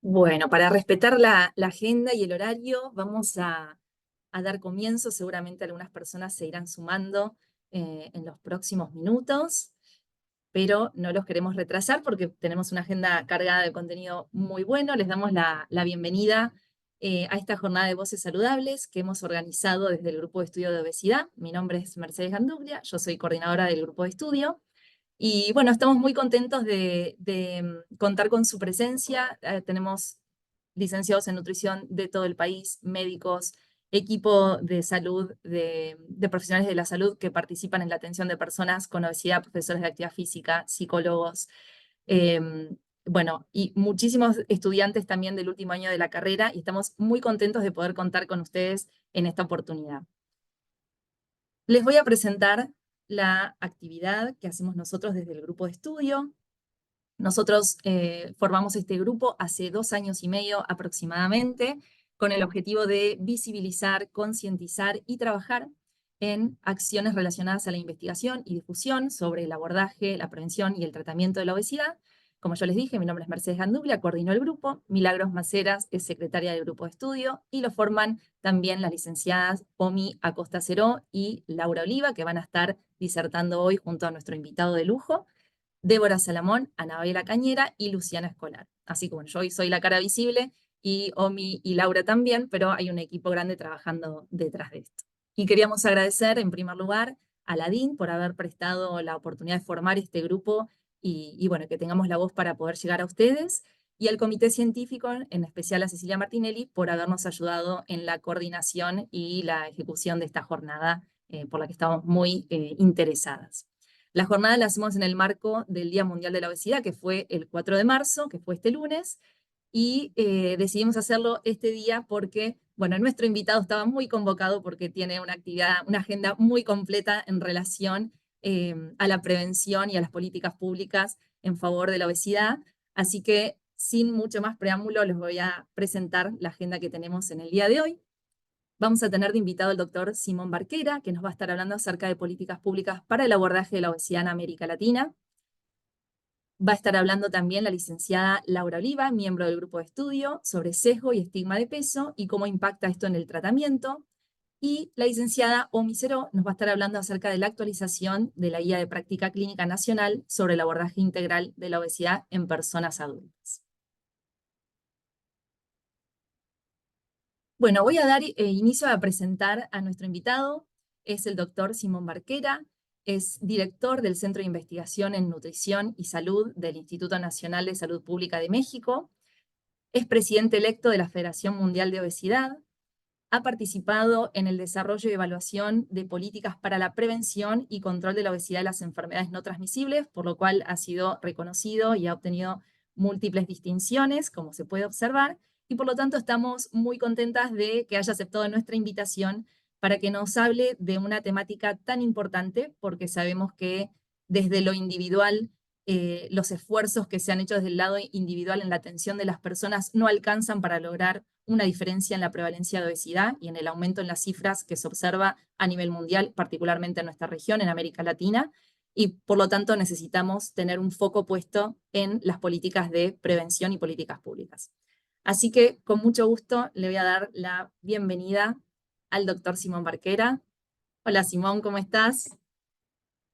Bueno, para respetar la agenda y el horario, vamos a dar comienzo. Seguramente algunas personas se irán sumando en los próximos minutos, pero no los queremos retrasar porque tenemos una agenda cargada de contenido muy bueno. Les damos la bienvenida a esta jornada de Voces Saludables que hemos organizado desde el Grupo de Estudio de Obesidad. Mi nombre es Mercedes Ganduglia, yo soy coordinadora del Grupo de Estudio. Y bueno, estamos muy contentos de contar con su presencia. Tenemos licenciados en nutrición de todo el país, médicos, equipo de salud, de profesionales de la salud que participan en la atención de personas con obesidad, profesores de actividad física, psicólogos, eh, bueno, y muchísimos estudiantes también del último año de la carrera, y estamos muy contentos de poder contar con ustedes en esta oportunidad. Les voy a presentar la actividad que hacemos nosotros desde el grupo de estudio. Nosotros formamos este grupo hace 2 años y medio aproximadamente con el objetivo de visibilizar, concientizar y trabajar en acciones relacionadas a la investigación y difusión sobre el abordaje, la prevención y el tratamiento de la obesidad. Como yo les dije, mi nombre es Mercedes Ganduglia, coordino el grupo. Milagros Maceras es secretaria del grupo de estudio y lo forman también las licenciadas Omi Acosta Ceró y Laura Oliva, que van a estar disertando hoy junto a nuestro invitado de lujo, Débora Salamón, Anabela Cañera y Luciana Escolar. Así que bueno, yo hoy soy la cara visible y Omi y Laura también, pero hay un equipo grande trabajando detrás de esto. Y queríamos agradecer en primer lugar a la DIN por haber prestado la oportunidad de formar este grupo y bueno, que tengamos la voz para poder llegar a ustedes, y al comité científico, en especial a Cecilia Martinelli, por habernos ayudado en la coordinación y la ejecución de esta jornada por la que estamos muy interesadas. La jornada la hacemos en el marco del Día Mundial de la Obesidad, que fue el 4 de marzo, que fue este lunes, y decidimos hacerlo este día porque, bueno, nuestro invitado estaba muy convocado porque tiene una actividad, una agenda muy completa en relación a la prevención y a las políticas públicas en favor de la obesidad. Así que, sin mucho más preámbulo, les voy a presentar la agenda que tenemos en el día de hoy. Vamos a tener de invitado al doctor Simón Barquera, que nos va a estar hablando acerca de políticas públicas para el abordaje de la obesidad en América Latina. Va a estar hablando también la licenciada Laura Oliva, miembro del grupo de estudio, sobre sesgo y estigma de peso y cómo impacta esto en el tratamiento. Y la licenciada Omi Ceró nos va a estar hablando acerca de la actualización de la Guía de Práctica Clínica Nacional sobre el abordaje integral de la obesidad en personas adultas. Bueno, voy a dar inicio a presentar a nuestro invitado. Es el doctor Simón Barquera, es director del Centro de Investigación en Nutrición y Salud del Instituto Nacional de Salud Pública de México, es presidente electo de la Federación Mundial de Obesidad, ha participado en el desarrollo y evaluación de políticas para la prevención y control de la obesidad y las enfermedades no transmisibles, por lo cual ha sido reconocido y ha obtenido múltiples distinciones, como se puede observar, y por lo tanto estamos muy contentas de que haya aceptado nuestra invitación para que nos hable de una temática tan importante, porque sabemos que desde lo individual, los esfuerzos que se han hecho desde el lado individual en la atención de las personas no alcanzan para lograr una diferencia en la prevalencia de obesidad y en el aumento en las cifras que se observa a nivel mundial, particularmente en nuestra región, en América Latina, y por lo tanto necesitamos tener un foco puesto en las políticas de prevención y políticas públicas. Así que con mucho gusto le voy a dar la bienvenida al doctor Simón Barquera. Hola Simón, ¿cómo estás?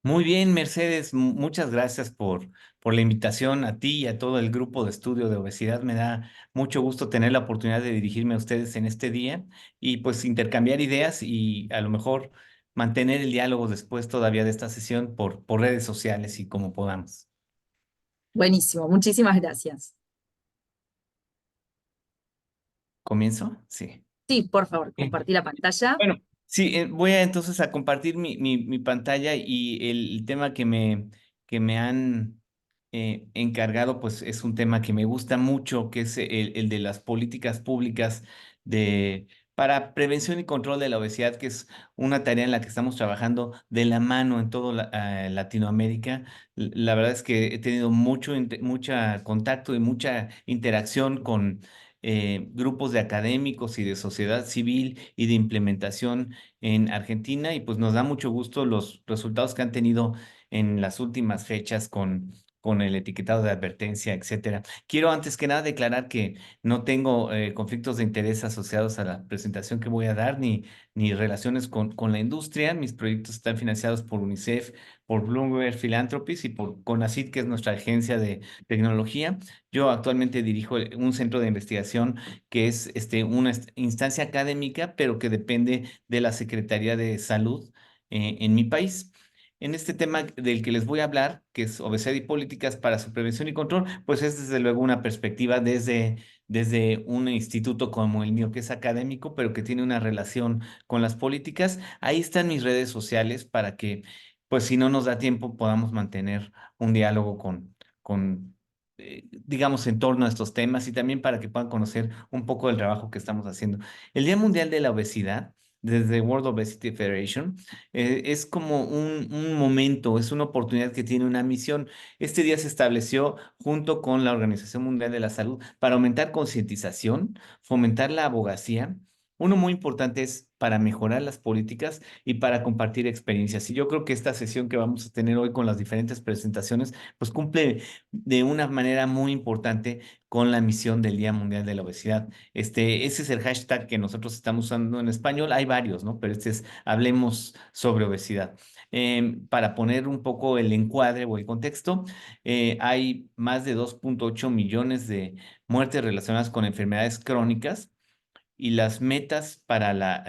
Muy bien, Mercedes, muchas gracias por la invitación a ti y a todo el grupo de estudio de obesidad. Me da mucho gusto tener la oportunidad de dirigirme a ustedes en este día y pues intercambiar ideas y a lo mejor mantener el diálogo después todavía de esta sesión por redes sociales y como podamos. Buenísimo, muchísimas gracias. ¿Comienzo? Sí. Sí, por favor, Bien. compartí la pantalla. Bueno, sí, voy a entonces a compartir mi pantalla y el tema que me han encargado, pues es un tema que me gusta mucho, que es el de las políticas públicas para prevención y control de la obesidad, que es una tarea en la que estamos trabajando de la mano en todo Latinoamérica. La verdad es que he tenido mucha contacto y mucha interacción con grupos de académicos y de sociedad civil y de implementación en Argentina y pues nos da mucho gusto los resultados que han tenido en las últimas fechas con el etiquetado de advertencia, etcétera. Quiero antes que nada declarar que no tengo conflictos de interés asociados a la presentación que voy a dar, ni relaciones con la industria. Mis proyectos están financiados por UNICEF, por Bloomberg Philanthropies y por CONACYT, que es nuestra agencia de tecnología. Yo actualmente dirijo un centro de investigación que es una instancia académica, pero que depende de la Secretaría de Salud en mi país. En este tema del que les voy a hablar, que es obesidad y políticas para su prevención y control, pues es desde luego una perspectiva desde un instituto como el mío, que es académico, pero que tiene una relación con las políticas. Ahí están mis redes sociales para que, pues si no nos da tiempo, podamos mantener un diálogo digamos, en torno a estos temas y también para que puedan conocer un poco del trabajo que estamos haciendo. El Día Mundial de la Obesidad, desde World Obesity Federation, es como un momento, es una oportunidad que tiene una misión. Este día se estableció junto con la Organización Mundial de la Salud para aumentar concientización, fomentar la abogacía. Uno muy importante es para mejorar las políticas y para compartir experiencias. Y yo creo que esta sesión que vamos a tener hoy con las diferentes presentaciones, pues cumple de una manera muy importante con la misión del Día Mundial de la Obesidad. Ese es el hashtag que nosotros estamos usando en español. Hay varios, ¿no? Pero este es Hablemos sobre obesidad. Para poner un poco el encuadre o el contexto, hay más de 2.8 millones de muertes relacionadas con enfermedades crónicas y las metas para la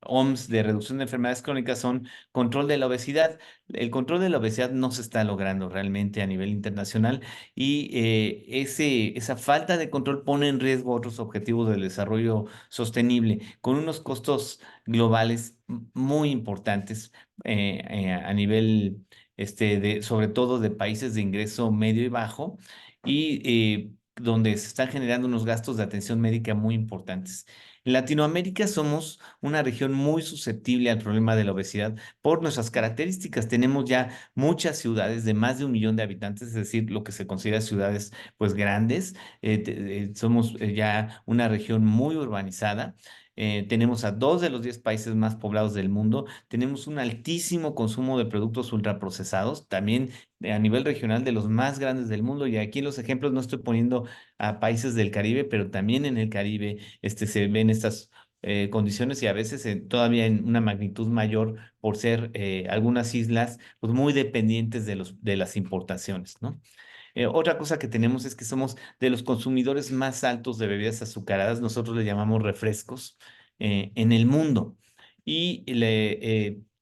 OMS de reducción de enfermedades crónicas son control de la obesidad. El control de la obesidad no se está logrando realmente a nivel internacional y esa falta de control pone en riesgo otros objetivos del desarrollo sostenible con unos costos globales muy importantes a nivel, sobre todo de países de ingreso medio y bajo y donde se están generando unos gastos de atención médica muy importantes. En Latinoamérica somos una región muy susceptible al problema de la obesidad por nuestras características. Tenemos ya muchas ciudades de más de 1 millón de habitantes, es decir, lo que se considera ciudades pues grandes. Somos ya una región muy urbanizada. Tenemos a 2 de los 10 países más poblados del mundo. Tenemos un altísimo consumo de productos ultraprocesados, también a nivel regional de los más grandes del mundo. Y aquí en los ejemplos no estoy poniendo a países del Caribe, pero también en el Caribe se ven estas condiciones y a veces todavía en una magnitud mayor por ser algunas islas pues muy dependientes de las importaciones, ¿no? Otra cosa que tenemos es que somos de los consumidores más altos de bebidas azucaradas, nosotros le llamamos refrescos, en el mundo. Y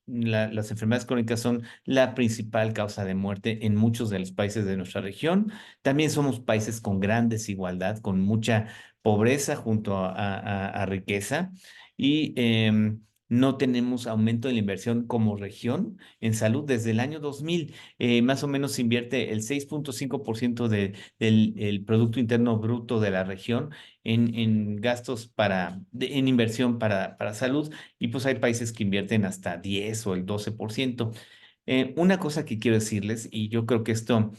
las enfermedades crónicas son la principal causa de muerte en muchos de los países de nuestra región. También somos países con gran desigualdad, con mucha pobreza junto a riqueza. Y no tenemos aumento de la inversión como región en salud desde el año 2000. Más o menos se invierte el 6.5% del el Producto Interno Bruto de la región en gastos en inversión para salud, y pues hay países que invierten hasta 10 o el 12%. Una cosa que quiero decirles, y yo creo que esto,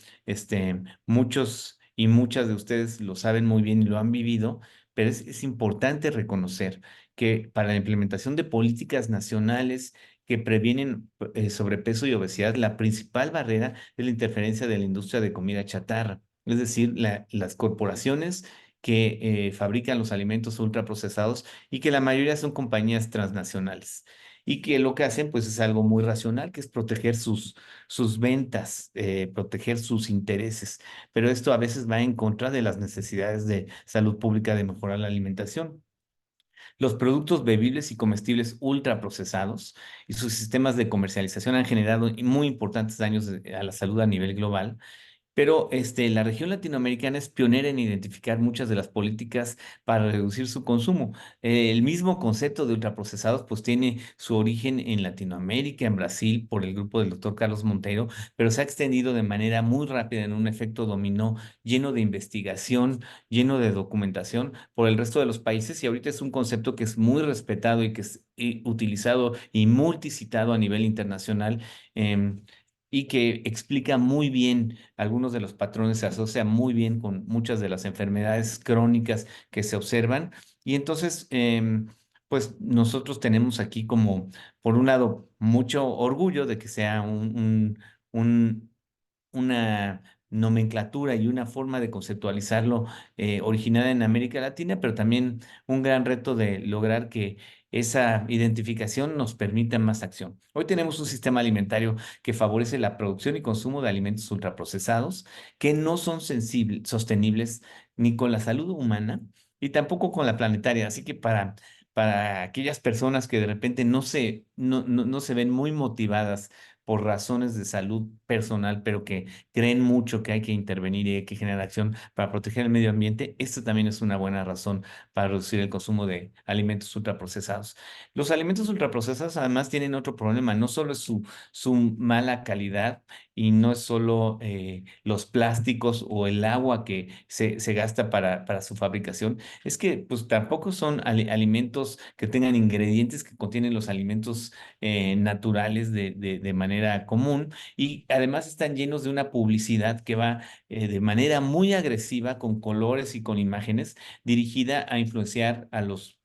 muchos y muchas de ustedes lo saben muy bien y lo han vivido, pero es importante reconocer que para la implementación de políticas nacionales que previenen sobrepeso y obesidad, la principal barrera es la interferencia de la industria de comida chatarra, es decir, las corporaciones que fabrican los alimentos ultraprocesados y que la mayoría son compañías transnacionales y que lo que hacen pues es algo muy racional, que es proteger sus ventas, proteger sus intereses, pero esto a veces va en contra de las necesidades de salud pública de mejorar la alimentación. Los productos bebibles y comestibles ultraprocesados y sus sistemas de comercialización han generado muy importantes daños a la salud a nivel global, pero la región latinoamericana es pionera en identificar muchas de las políticas para reducir su consumo. El mismo concepto de ultraprocesados pues tiene su origen en Latinoamérica, en Brasil, por el grupo del doctor Carlos Monteiro, pero se ha extendido de manera muy rápida en un efecto dominó lleno de investigación, lleno de documentación por el resto de los países, y ahorita es un concepto que es muy respetado y que es utilizado y multicitado a nivel internacional. em, y que explica muy bien algunos de los patrones, se asocia muy bien con muchas de las enfermedades crónicas que se observan. Y entonces, pues nosotros tenemos aquí como, por un lado, mucho orgullo de que sea un una nomenclatura y una forma de conceptualizarlo originada en América Latina, pero también un gran reto de lograr que esa identificación nos permita más acción. Hoy tenemos un sistema alimentario que favorece la producción y consumo de alimentos ultraprocesados que no son sostenibles ni con la salud humana y tampoco con la planetaria. Así que para aquellas personas que de repente no se ven muy motivadas por razones de salud personal, pero que creen mucho que hay que intervenir y hay que generar acción para proteger el medio ambiente, esto también es una buena razón para reducir el consumo de alimentos ultraprocesados. Los alimentos ultraprocesados además tienen otro problema, no solo es su mala calidad y no es solo los plásticos o el agua que se gasta para su fabricación, es que pues tampoco son alimentos que tengan ingredientes que contienen los alimentos naturales de manera común y además están llenos de una publicidad que va de manera muy agresiva con colores y con imágenes dirigida a influenciar a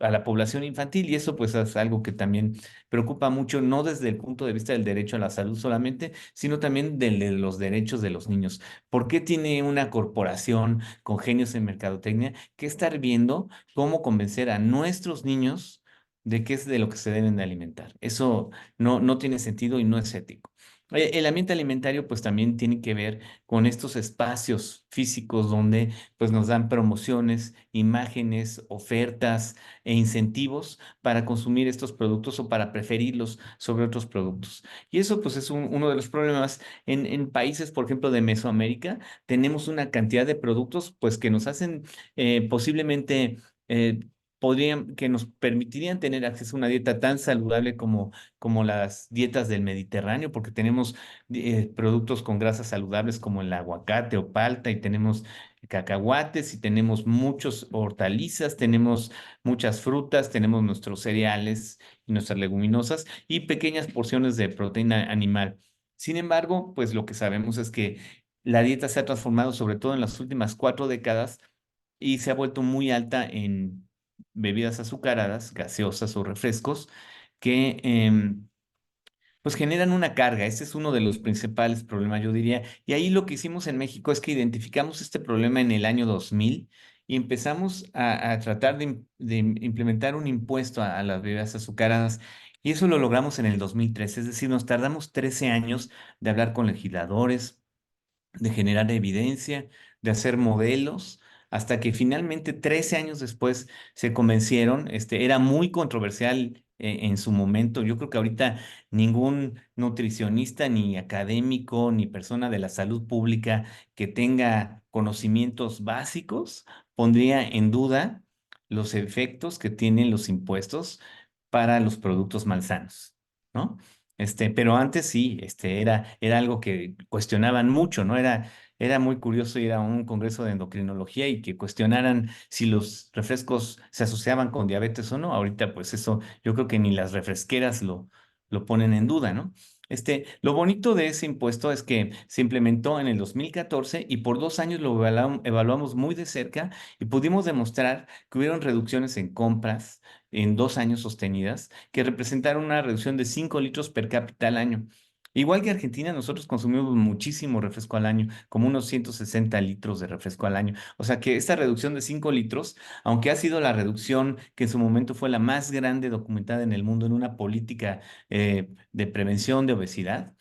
la población infantil y eso pues es algo que también preocupa mucho, no desde el punto de vista del derecho a la salud solamente, sino también del de los derechos de los niños. ¿Por qué tiene una corporación con genios en mercadotecnia que estar viendo cómo convencer a nuestros niños de qué es de lo que se deben de alimentar? Eso no tiene sentido y no es ético. El ambiente alimentario pues también tiene que ver con estos espacios físicos donde pues nos dan promociones, imágenes, ofertas e incentivos para consumir estos productos o para preferirlos sobre otros productos. Y eso pues es uno de los problemas en países, por ejemplo, de Mesoamérica, tenemos una cantidad de productos pues que nos hacen posiblemente... que nos permitirían tener acceso a una dieta tan saludable como las dietas del Mediterráneo, porque tenemos productos con grasas saludables como el aguacate o palta y tenemos cacahuates y tenemos muchos hortalizas, tenemos muchas frutas, tenemos nuestros cereales y nuestras leguminosas y pequeñas porciones de proteína animal. Sin embargo, pues lo que sabemos es que la dieta se ha transformado sobre todo en las últimas 4 décadas y se ha vuelto muy alta en bebidas azucaradas, gaseosas o refrescos que pues generan una carga. Ese es uno de los principales problemas, yo diría. Y ahí lo que hicimos en México es que identificamos este problema en el año 2000 y empezamos a tratar de implementar un impuesto a las bebidas azucaradas. Y eso lo logramos en el 2013, es decir, nos tardamos 13 años de hablar con legisladores, de generar evidencia, de hacer modelos, hasta que finalmente 13 años después se convencieron, era muy controversial en su momento. Yo creo que ahorita ningún nutricionista, ni académico, ni persona de la salud pública que tenga conocimientos básicos pondría en duda los efectos que tienen los impuestos para los productos malsanos, ¿no? Pero antes sí, era algo que cuestionaban mucho, ¿no? Era muy curioso ir a un congreso de endocrinología y que cuestionaran si los refrescos se asociaban con diabetes o no. Ahorita, pues eso, yo creo que ni las refresqueras lo ponen en duda, ¿no? Lo bonito de ese impuesto es que se implementó en el 2014 y por 2 años lo evaluamos muy de cerca y pudimos demostrar que hubieron reducciones en compras en 2 años sostenidas que representaron una reducción de 5 litros per cápita al año. Igual que Argentina, nosotros consumimos muchísimo refresco al año, como unos 160 litros de refresco al año. O sea que esta reducción de 5 litros, aunque ha sido la reducción que en su momento fue la más grande documentada en el mundo en una política de prevención de obesidad,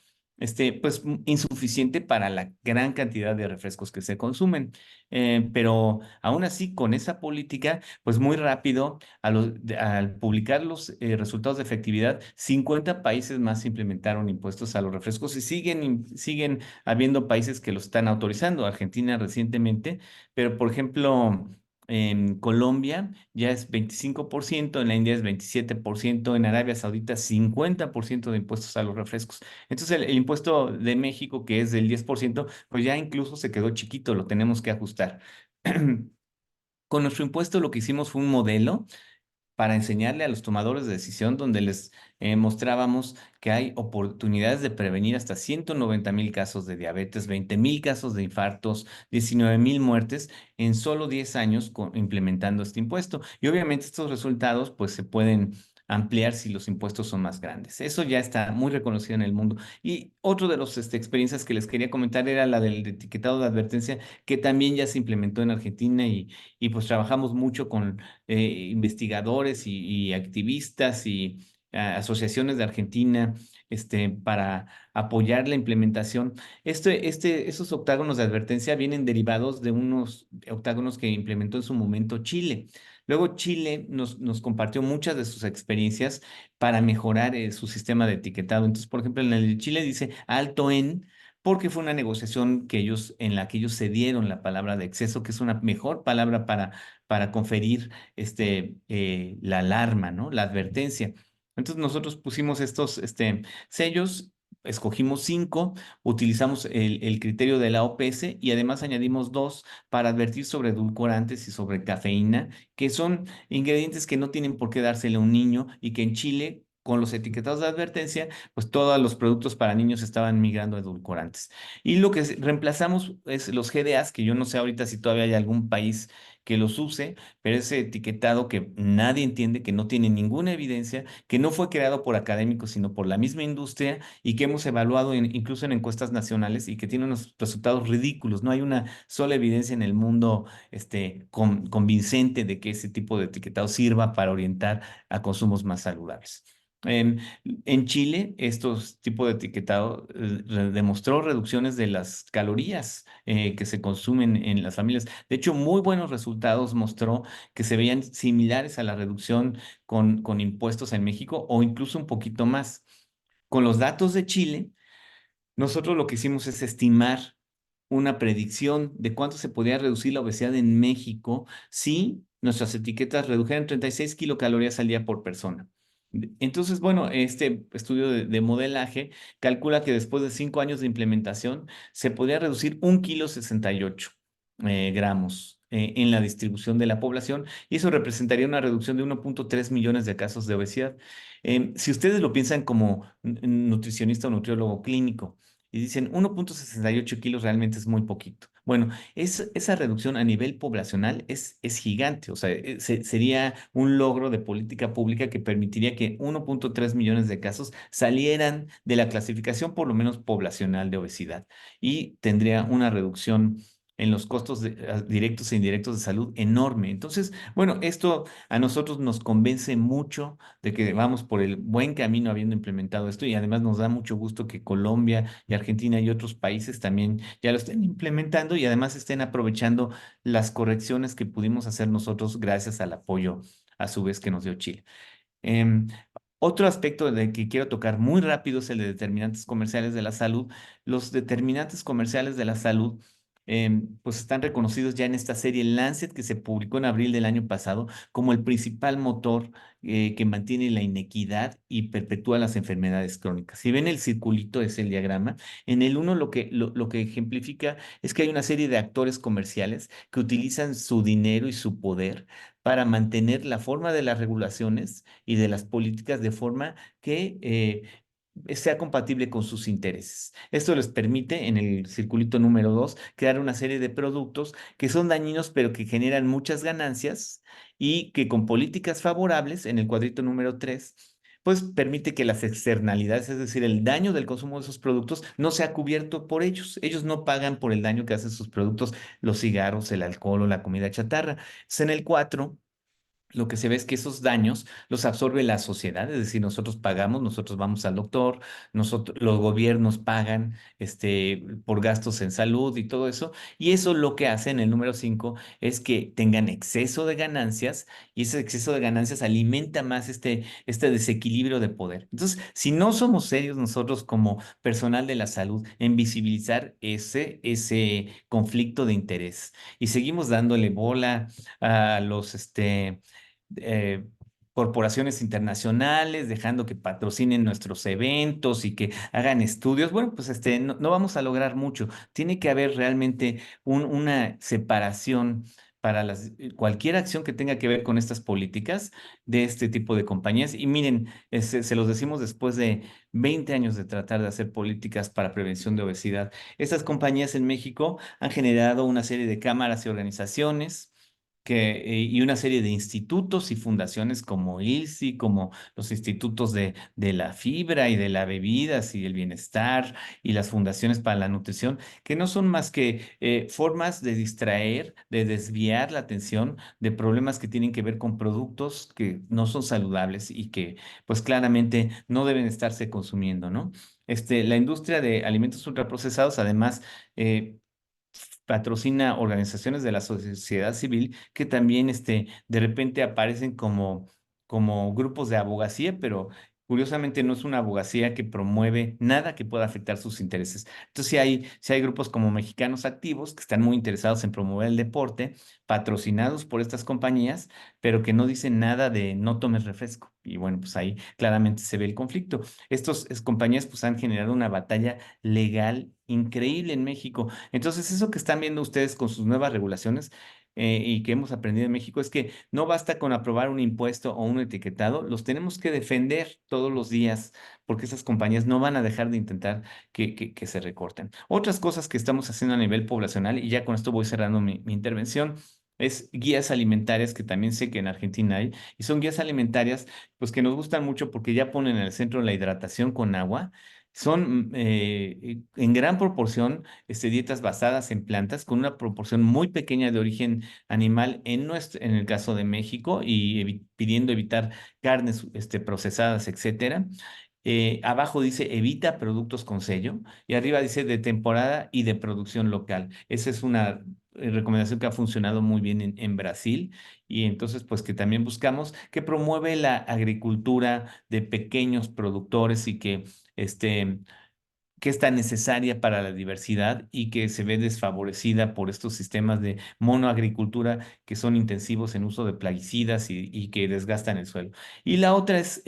pues insuficiente para la gran cantidad de refrescos que se consumen. Pero aún así, con esa política, pues muy rápido al publicar los resultados de efectividad, 50 países más implementaron impuestos a los refrescos y siguen habiendo países que lo están autorizando. Argentina recientemente, pero por ejemplo, en Colombia ya es 25%, en la India es 27%, en Arabia Saudita 50% de impuestos a los refrescos. Entonces el impuesto de México, que es del 10%, pues ya incluso se quedó chiquito, lo tenemos que ajustar. Con nuestro impuesto lo que hicimos fue un modelo para enseñarle a los tomadores de decisión donde les mostrábamos que hay oportunidades de prevenir hasta 190,000 casos de diabetes, 20,000 casos de infartos, 19,000 muertes en solo 10 años implementando este impuesto. Y obviamente estos resultados pues se pueden ampliar si los impuestos son más grandes. Eso ya está muy reconocido en el mundo. Y otro de las experiencias que les quería comentar era la del etiquetado de advertencia, que también ya se implementó en Argentina y pues trabajamos mucho con investigadores y activistas y asociaciones de Argentina para apoyar la implementación. Esos octágonos de advertencia vienen derivados de unos octágonos que implementó en su momento Chile. Luego Chile nos compartió muchas de sus experiencias para mejorar su sistema de etiquetado. Entonces, por ejemplo, en el de Chile dice alto en, porque fue una negociación en la que ellos cedieron la palabra de exceso, que es una mejor palabra para conferir la alarma, ¿no? La advertencia. Entonces nosotros pusimos estos sellos, escogimos 5, utilizamos el criterio de la OPS y además añadimos 2 para advertir sobre edulcorantes y sobre cafeína, que son ingredientes que no tienen por qué dársele a un niño y que en Chile, con los etiquetados de advertencia, pues todos los productos para niños estaban migrando a edulcorantes. Y lo que reemplazamos es los GDAs, que yo no sé ahorita si todavía hay algún país que los use, pero ese etiquetado que nadie entiende, que no tiene ninguna evidencia, que no fue creado por académicos, sino por la misma industria y que hemos evaluado incluso en encuestas nacionales y que tiene unos resultados ridículos. No hay una sola evidencia en el mundo convincente de que ese tipo de etiquetado sirva para orientar a consumos más saludables. Em, en Chile, estos tipos de etiquetado demostró reducciones de las calorías que se consumen en las familias. De hecho, muy buenos resultados mostró que se veían similares a la reducción con impuestos en México o incluso un poquito más. Con los datos de Chile, nosotros lo que hicimos es estimar una predicción de cuánto se podía reducir la obesidad en México si nuestras etiquetas redujeran 36 kilocalorías al día por persona. Entonces, bueno, este estudio de modelaje calcula que después de 5 años de implementación se podría reducir 1,68 gramos en la distribución de la población y eso representaría una reducción de 1,3 millones de casos de obesidad. Si ustedes lo piensan como nutricionista o nutriólogo clínico, y dicen 1,68 kilos realmente es muy poquito. Bueno, esa reducción a nivel poblacional es gigante, o sea, sería un logro de política pública que permitiría que 1,3 millones de casos salieran de la clasificación por lo menos poblacional de obesidad y tendría una reducción en los costos directos e indirectos de salud enorme. Entonces, bueno, esto a nosotros nos convence mucho de que vamos por el buen camino habiendo implementado esto y además nos da mucho gusto que Colombia y Argentina y otros países también ya lo estén implementando y además estén aprovechando las correcciones que pudimos hacer nosotros gracias al apoyo a su vez que nos dio Chile. Em, Otro aspecto de que quiero tocar muy rápido es el de determinantes comerciales de la salud. Los determinantes comerciales de la salud, pues están reconocidos ya en esta serie Lancet que se publicó en abril del año pasado como el principal motor que mantiene la inequidad y perpetúa las enfermedades crónicas. Si ven el circulito, es el diagrama, en el uno lo que ejemplifica es que hay una serie de actores comerciales que utilizan su dinero y su poder para mantener la forma de las regulaciones y de las políticas de forma que sea compatible con sus intereses. Esto les permite, en el circulito número 2, crear una serie de productos que son dañinos, pero que generan muchas ganancias y que con políticas favorables, en el cuadrito número 3, pues permite que las externalidades, es decir, el daño del consumo de esos productos, no sea cubierto por ellos. Ellos no pagan por el daño que hacen sus productos, los cigarros, el alcohol o la comida chatarra. Entonces, en el 4 lo que se ve es que esos daños los absorbe la sociedad, es decir, nosotros pagamos, nosotros vamos al doctor, los gobiernos pagan por gastos en salud y todo eso, y eso lo que hace en el número 5 es que tengan exceso de ganancias y ese exceso de ganancias alimenta más este desequilibrio de poder. Entonces, si no somos serios nosotros como personal de la salud en visibilizar ese conflicto de interés y seguimos dándole bola a los eh, corporaciones internacionales, dejando que patrocinen nuestros eventos y que hagan estudios, bueno, pues no vamos a lograr mucho. Tiene que haber realmente una separación para cualquier acción que tenga que ver con estas políticas de este tipo de compañías. Y miren, se los decimos después de 20 años de tratar de hacer políticas para prevención de obesidad. Estas compañías en México han generado una serie de cámaras y organizaciones y una serie de institutos y fundaciones como ILSI, como los institutos de la fibra y de las bebidas y el bienestar y las fundaciones para la nutrición, que no son más que formas de distraer, de desviar la atención de problemas que tienen que ver con productos que no son saludables y que pues claramente no deben estarse consumiendo, ¿no? La industria de alimentos ultraprocesados, además, patrocina organizaciones de la sociedad civil que también de repente aparecen como grupos de abogacía, pero curiosamente no es una abogacía que promueve nada que pueda afectar sus intereses. Entonces sí hay grupos como Mexicanos Activos que están muy interesados en promover el deporte, patrocinados por estas compañías, pero que no dicen nada de no tomes refresco. Y bueno, pues ahí claramente se ve el conflicto. Estas compañías pues han generado una batalla legal increíble en México. Entonces, eso que están viendo ustedes con sus nuevas regulaciones y que hemos aprendido en México es que no basta con aprobar un impuesto o un etiquetado, los tenemos que defender todos los días porque esas compañías no van a dejar de intentar que se recorten. Otras cosas que estamos haciendo a nivel poblacional, y ya con esto voy cerrando mi intervención, es guías alimentarias que también sé que en Argentina hay, y son guías alimentarias pues que nos gustan mucho porque ya ponen en el centro la hidratación con agua. Son en gran proporción dietas basadas en plantas con una proporción muy pequeña de origen animal en el caso de México y pidiendo evitar carnes procesadas, etcétera. Abajo dice evita productos con sello y arriba dice de temporada y de producción local. Esa es una recomendación que ha funcionado muy bien en Brasil y entonces pues que también buscamos que promueve la agricultura de pequeños productores y que es tan necesaria para la diversidad y que se ve desfavorecida por estos sistemas de monoagricultura que son intensivos en uso de plaguicidas y que desgastan el suelo. Y la otra es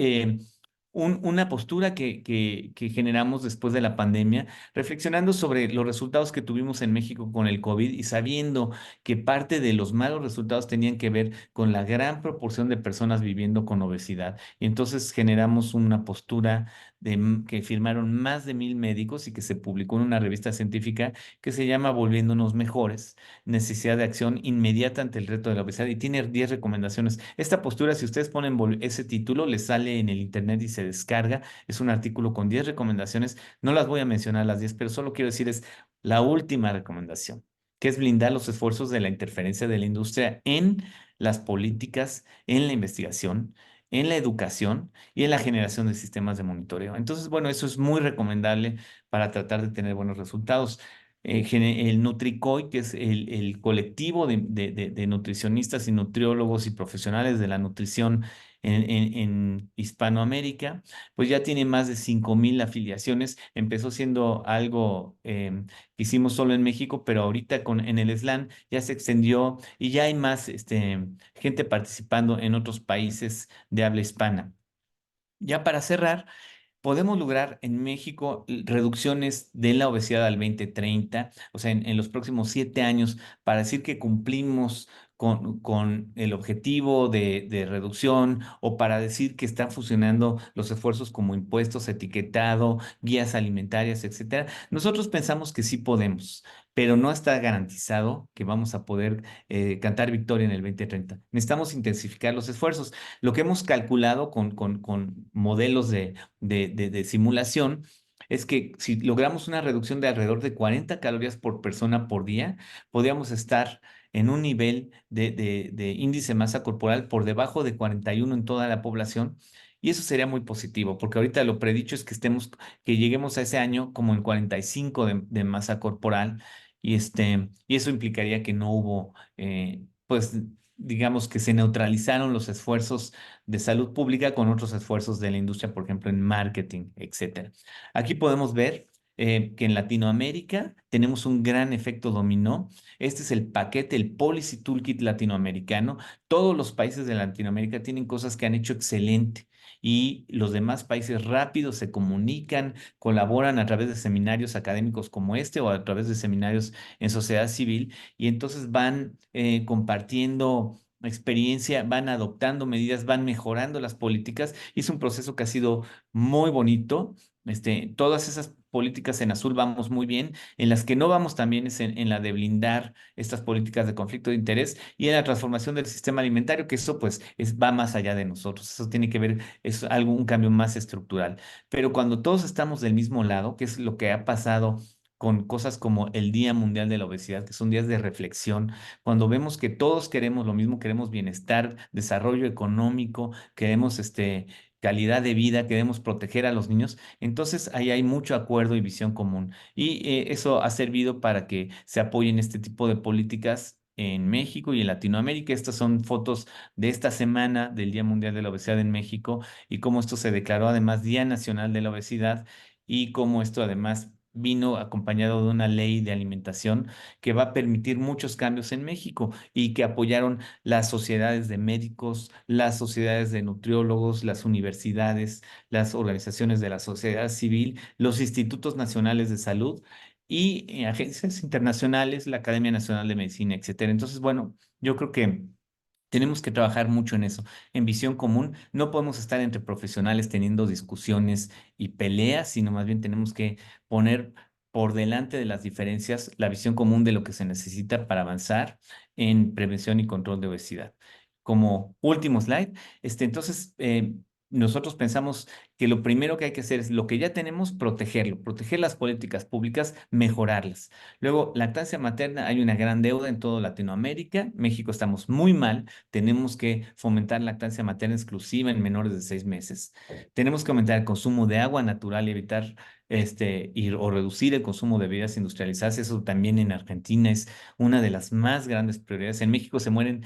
una postura que generamos después de la pandemia, reflexionando sobre los resultados que tuvimos en México con el COVID y sabiendo que parte de los malos resultados tenían que ver con la gran proporción de personas viviendo con obesidad. Y entonces generamos una postura que firmaron más de 1,000 médicos y que se publicó en una revista científica que se llama Volviéndonos Mejores, necesidad de acción inmediata ante el reto de la obesidad y tiene 10 recomendaciones. Esta postura, si ustedes ponen ese título, les sale en el internet y se descarga. Es un artículo con 10 recomendaciones. No las voy a mencionar las 10, pero solo quiero decir es la última recomendación, que es blindar los esfuerzos de la interferencia de la industria en las políticas, en la investigación, en la educación y en la generación de sistemas de monitoreo. Entonces, bueno, eso es muy recomendable para tratar de tener buenos resultados. El Nutricoy, que es el colectivo de nutricionistas y nutriólogos y profesionales de la nutrición en Hispanoamérica, pues ya tiene más de 5,000 afiliaciones. Empezó siendo algo que hicimos solo en México, pero ahorita en el SLAN ya se extendió y ya hay más gente participando en otros países de habla hispana. Ya para cerrar, podemos lograr en México reducciones de la obesidad al 2030, o sea, en los próximos 7 años, para decir que cumplimos con el objetivo de reducción o para decir que están funcionando los esfuerzos como impuestos, etiquetado, guías alimentarias, etcétera. Nosotros pensamos que sí podemos, pero no está garantizado que vamos a poder cantar victoria en el 2030. Necesitamos intensificar los esfuerzos. Lo que hemos calculado con modelos de simulación es que si logramos una reducción de alrededor de 40 calorías por persona por día, podríamos estar en un nivel de índice de masa corporal por debajo de 41 en toda la población. Y eso sería muy positivo, porque ahorita lo predicho es que lleguemos a ese año como en 45 de masa corporal, y eso implicaría que no hubo, pues, digamos que se neutralizaron los esfuerzos de salud pública con otros esfuerzos de la industria, por ejemplo, en marketing, etcétera. Aquí podemos ver que en Latinoamérica tenemos un gran efecto dominó. Este es el paquete, el Policy Toolkit latinoamericano. Todos los países de Latinoamérica tienen cosas que han hecho excelente y los demás países rápido se comunican, colaboran a través de seminarios académicos como este o a través de seminarios en sociedad civil y entonces van compartiendo experiencia, van adoptando medidas, van mejorando las políticas y es un proceso que ha sido muy bonito. Todas esas políticas en azul vamos muy bien, en las que no vamos tan bien es en la de blindar estas políticas de conflicto de interés y en la transformación del sistema alimentario, que eso pues va más allá de nosotros, eso tiene que ver, es algo, un cambio más estructural. Pero cuando todos estamos del mismo lado, que es lo que ha pasado con cosas como el Día Mundial de la Obesidad, que son días de reflexión, cuando vemos que todos queremos lo mismo, queremos bienestar, desarrollo económico, queremos calidad de vida, queremos proteger a los niños, entonces ahí hay mucho acuerdo y visión común. Y eso ha servido para que se apoyen este tipo de políticas en México y en Latinoamérica. Estas son fotos de esta semana del Día Mundial de la Obesidad en México y cómo esto se declaró además Día Nacional de la Obesidad y cómo esto además vino acompañado de una ley de alimentación que va a permitir muchos cambios en México y que apoyaron las sociedades de médicos, las sociedades de nutriólogos, las universidades, las organizaciones de la sociedad civil, los institutos nacionales de salud y agencias internacionales, la Academia Nacional de Medicina, etcétera. Entonces, bueno, yo creo que tenemos que trabajar mucho en eso, en visión común. No podemos estar entre profesionales teniendo discusiones y peleas, sino más bien tenemos que poner por delante de las diferencias la visión común de lo que se necesita para avanzar en prevención y control de obesidad. Como último slide, entonces nosotros pensamos que lo primero que hay que hacer es lo que ya tenemos, protegerlo, proteger las políticas públicas, mejorarlas. Luego, lactancia materna, hay una gran deuda en toda Latinoamérica. México estamos muy mal, tenemos que fomentar lactancia materna exclusiva en menores de 6 meses. Tenemos que aumentar el consumo de agua natural y evitar o reducir el consumo de bebidas industrializadas. Eso también en Argentina es una de las más grandes prioridades. En México se mueren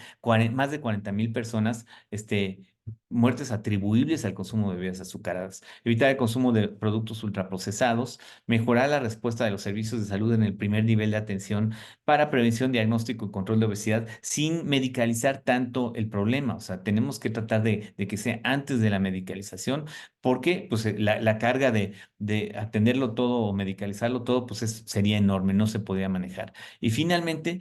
más de 40,000 personas, muertes atribuibles al consumo de bebidas azucaradas. Evitar el consumo de productos ultraprocesados, mejorar la respuesta de los servicios de salud en el primer nivel de atención para prevención, diagnóstico y control de obesidad sin medicalizar tanto el problema. O sea, tenemos que tratar de que sea antes de la medicalización, porque pues, la carga de atenderlo todo o medicalizarlo todo, pues sería enorme, no se podría manejar. Y finalmente,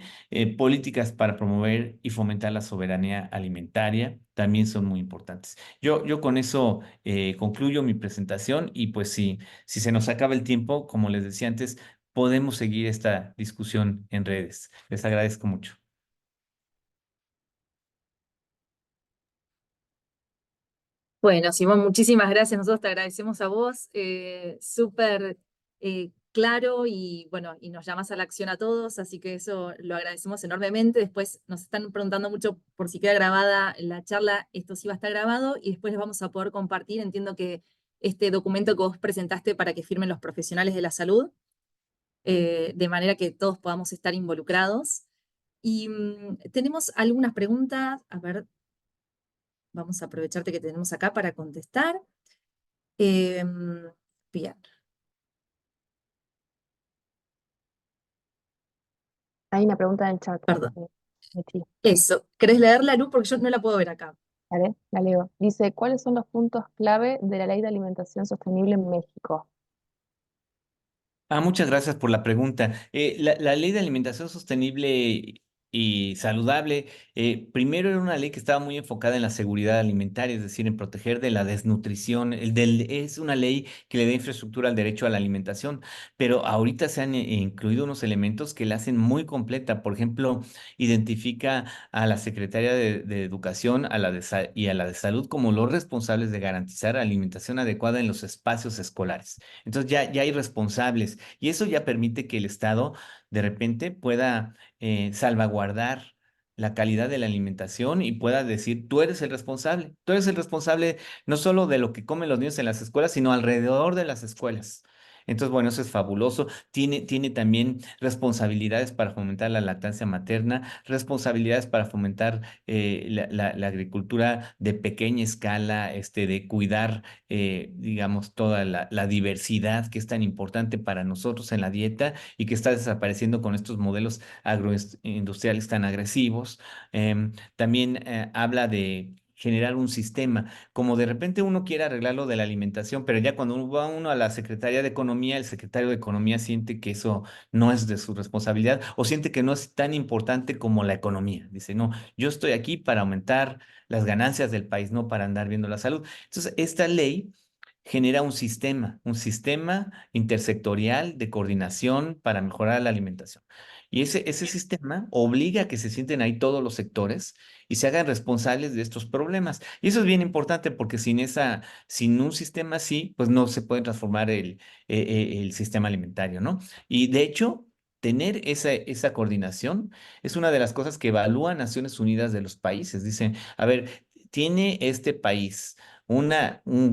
políticas para promover y fomentar la soberanía alimentaria también son muy importantes. Yo con eso concluyo mi presentación y pues si se nos acaba el tiempo, como les decía antes, podemos seguir esta discusión en redes. Les agradezco mucho. Bueno, Simón, muchísimas gracias. Nosotros te agradecemos a vos. Súper claro y bueno, y nos llamas a la acción a todos, así que eso lo agradecemos enormemente. Después nos están preguntando mucho por si queda grabada la charla. Esto sí va a estar grabado y después les vamos a poder compartir. Entiendo que este documento que vos presentaste para que firmen los profesionales de la salud, de manera que todos podamos estar involucrados. Y tenemos algunas preguntas. A ver, vamos a aprovecharte que tenemos acá para contestar. Bien, Hay una pregunta en el chat. perdón. Mechi. Eso, ¿querés leerla, Lu? Porque yo no la puedo ver acá. Vale, la leo. Dice, ¿cuáles son los puntos clave de la Ley de Alimentación Sostenible en México? Muchas gracias por la pregunta. La ley de alimentación sostenible y saludable, primero era una ley que estaba muy enfocada en la seguridad alimentaria, es decir, en proteger de la desnutrición. Es una ley que le da infraestructura al derecho a la alimentación, pero ahorita se han incluido unos elementos que la hacen muy completa. Por ejemplo, identifica a la Secretaría de Educación y a la de Salud como los responsables de garantizar alimentación adecuada en los espacios escolares. Entonces ya hay responsables y eso ya permite que el Estado de repente pueda salvaguardar la calidad de la alimentación y pueda decir, tú eres el responsable no solo de lo que comen los niños en las escuelas, sino alrededor de las escuelas. Entonces, bueno, eso es fabuloso. Tiene también responsabilidades para fomentar la lactancia materna, responsabilidades para fomentar la agricultura de pequeña escala, de cuidar digamos, toda la diversidad que es tan importante para nosotros en la dieta y que está desapareciendo con estos modelos agroindustriales tan agresivos. También habla de generar un sistema, como de repente uno quiere arreglar lo de la alimentación, pero ya cuando va uno a la Secretaría de Economía, el secretario de Economía siente que eso no es de su responsabilidad o siente que no es tan importante como la economía. Dice, no, yo estoy aquí para aumentar las ganancias del país, no para andar viendo la salud. Entonces, esta ley genera un sistema intersectorial de coordinación para mejorar la alimentación. Y ese sistema obliga a que se sienten ahí todos los sectores y se hagan responsables de estos problemas. Y eso es bien importante porque sin un sistema así, pues no se puede transformar el sistema alimentario, ¿no? Y de hecho, tener esa coordinación es una de las cosas que evalúan Naciones Unidas de los países. Dicen, a ver, ¿tiene este país un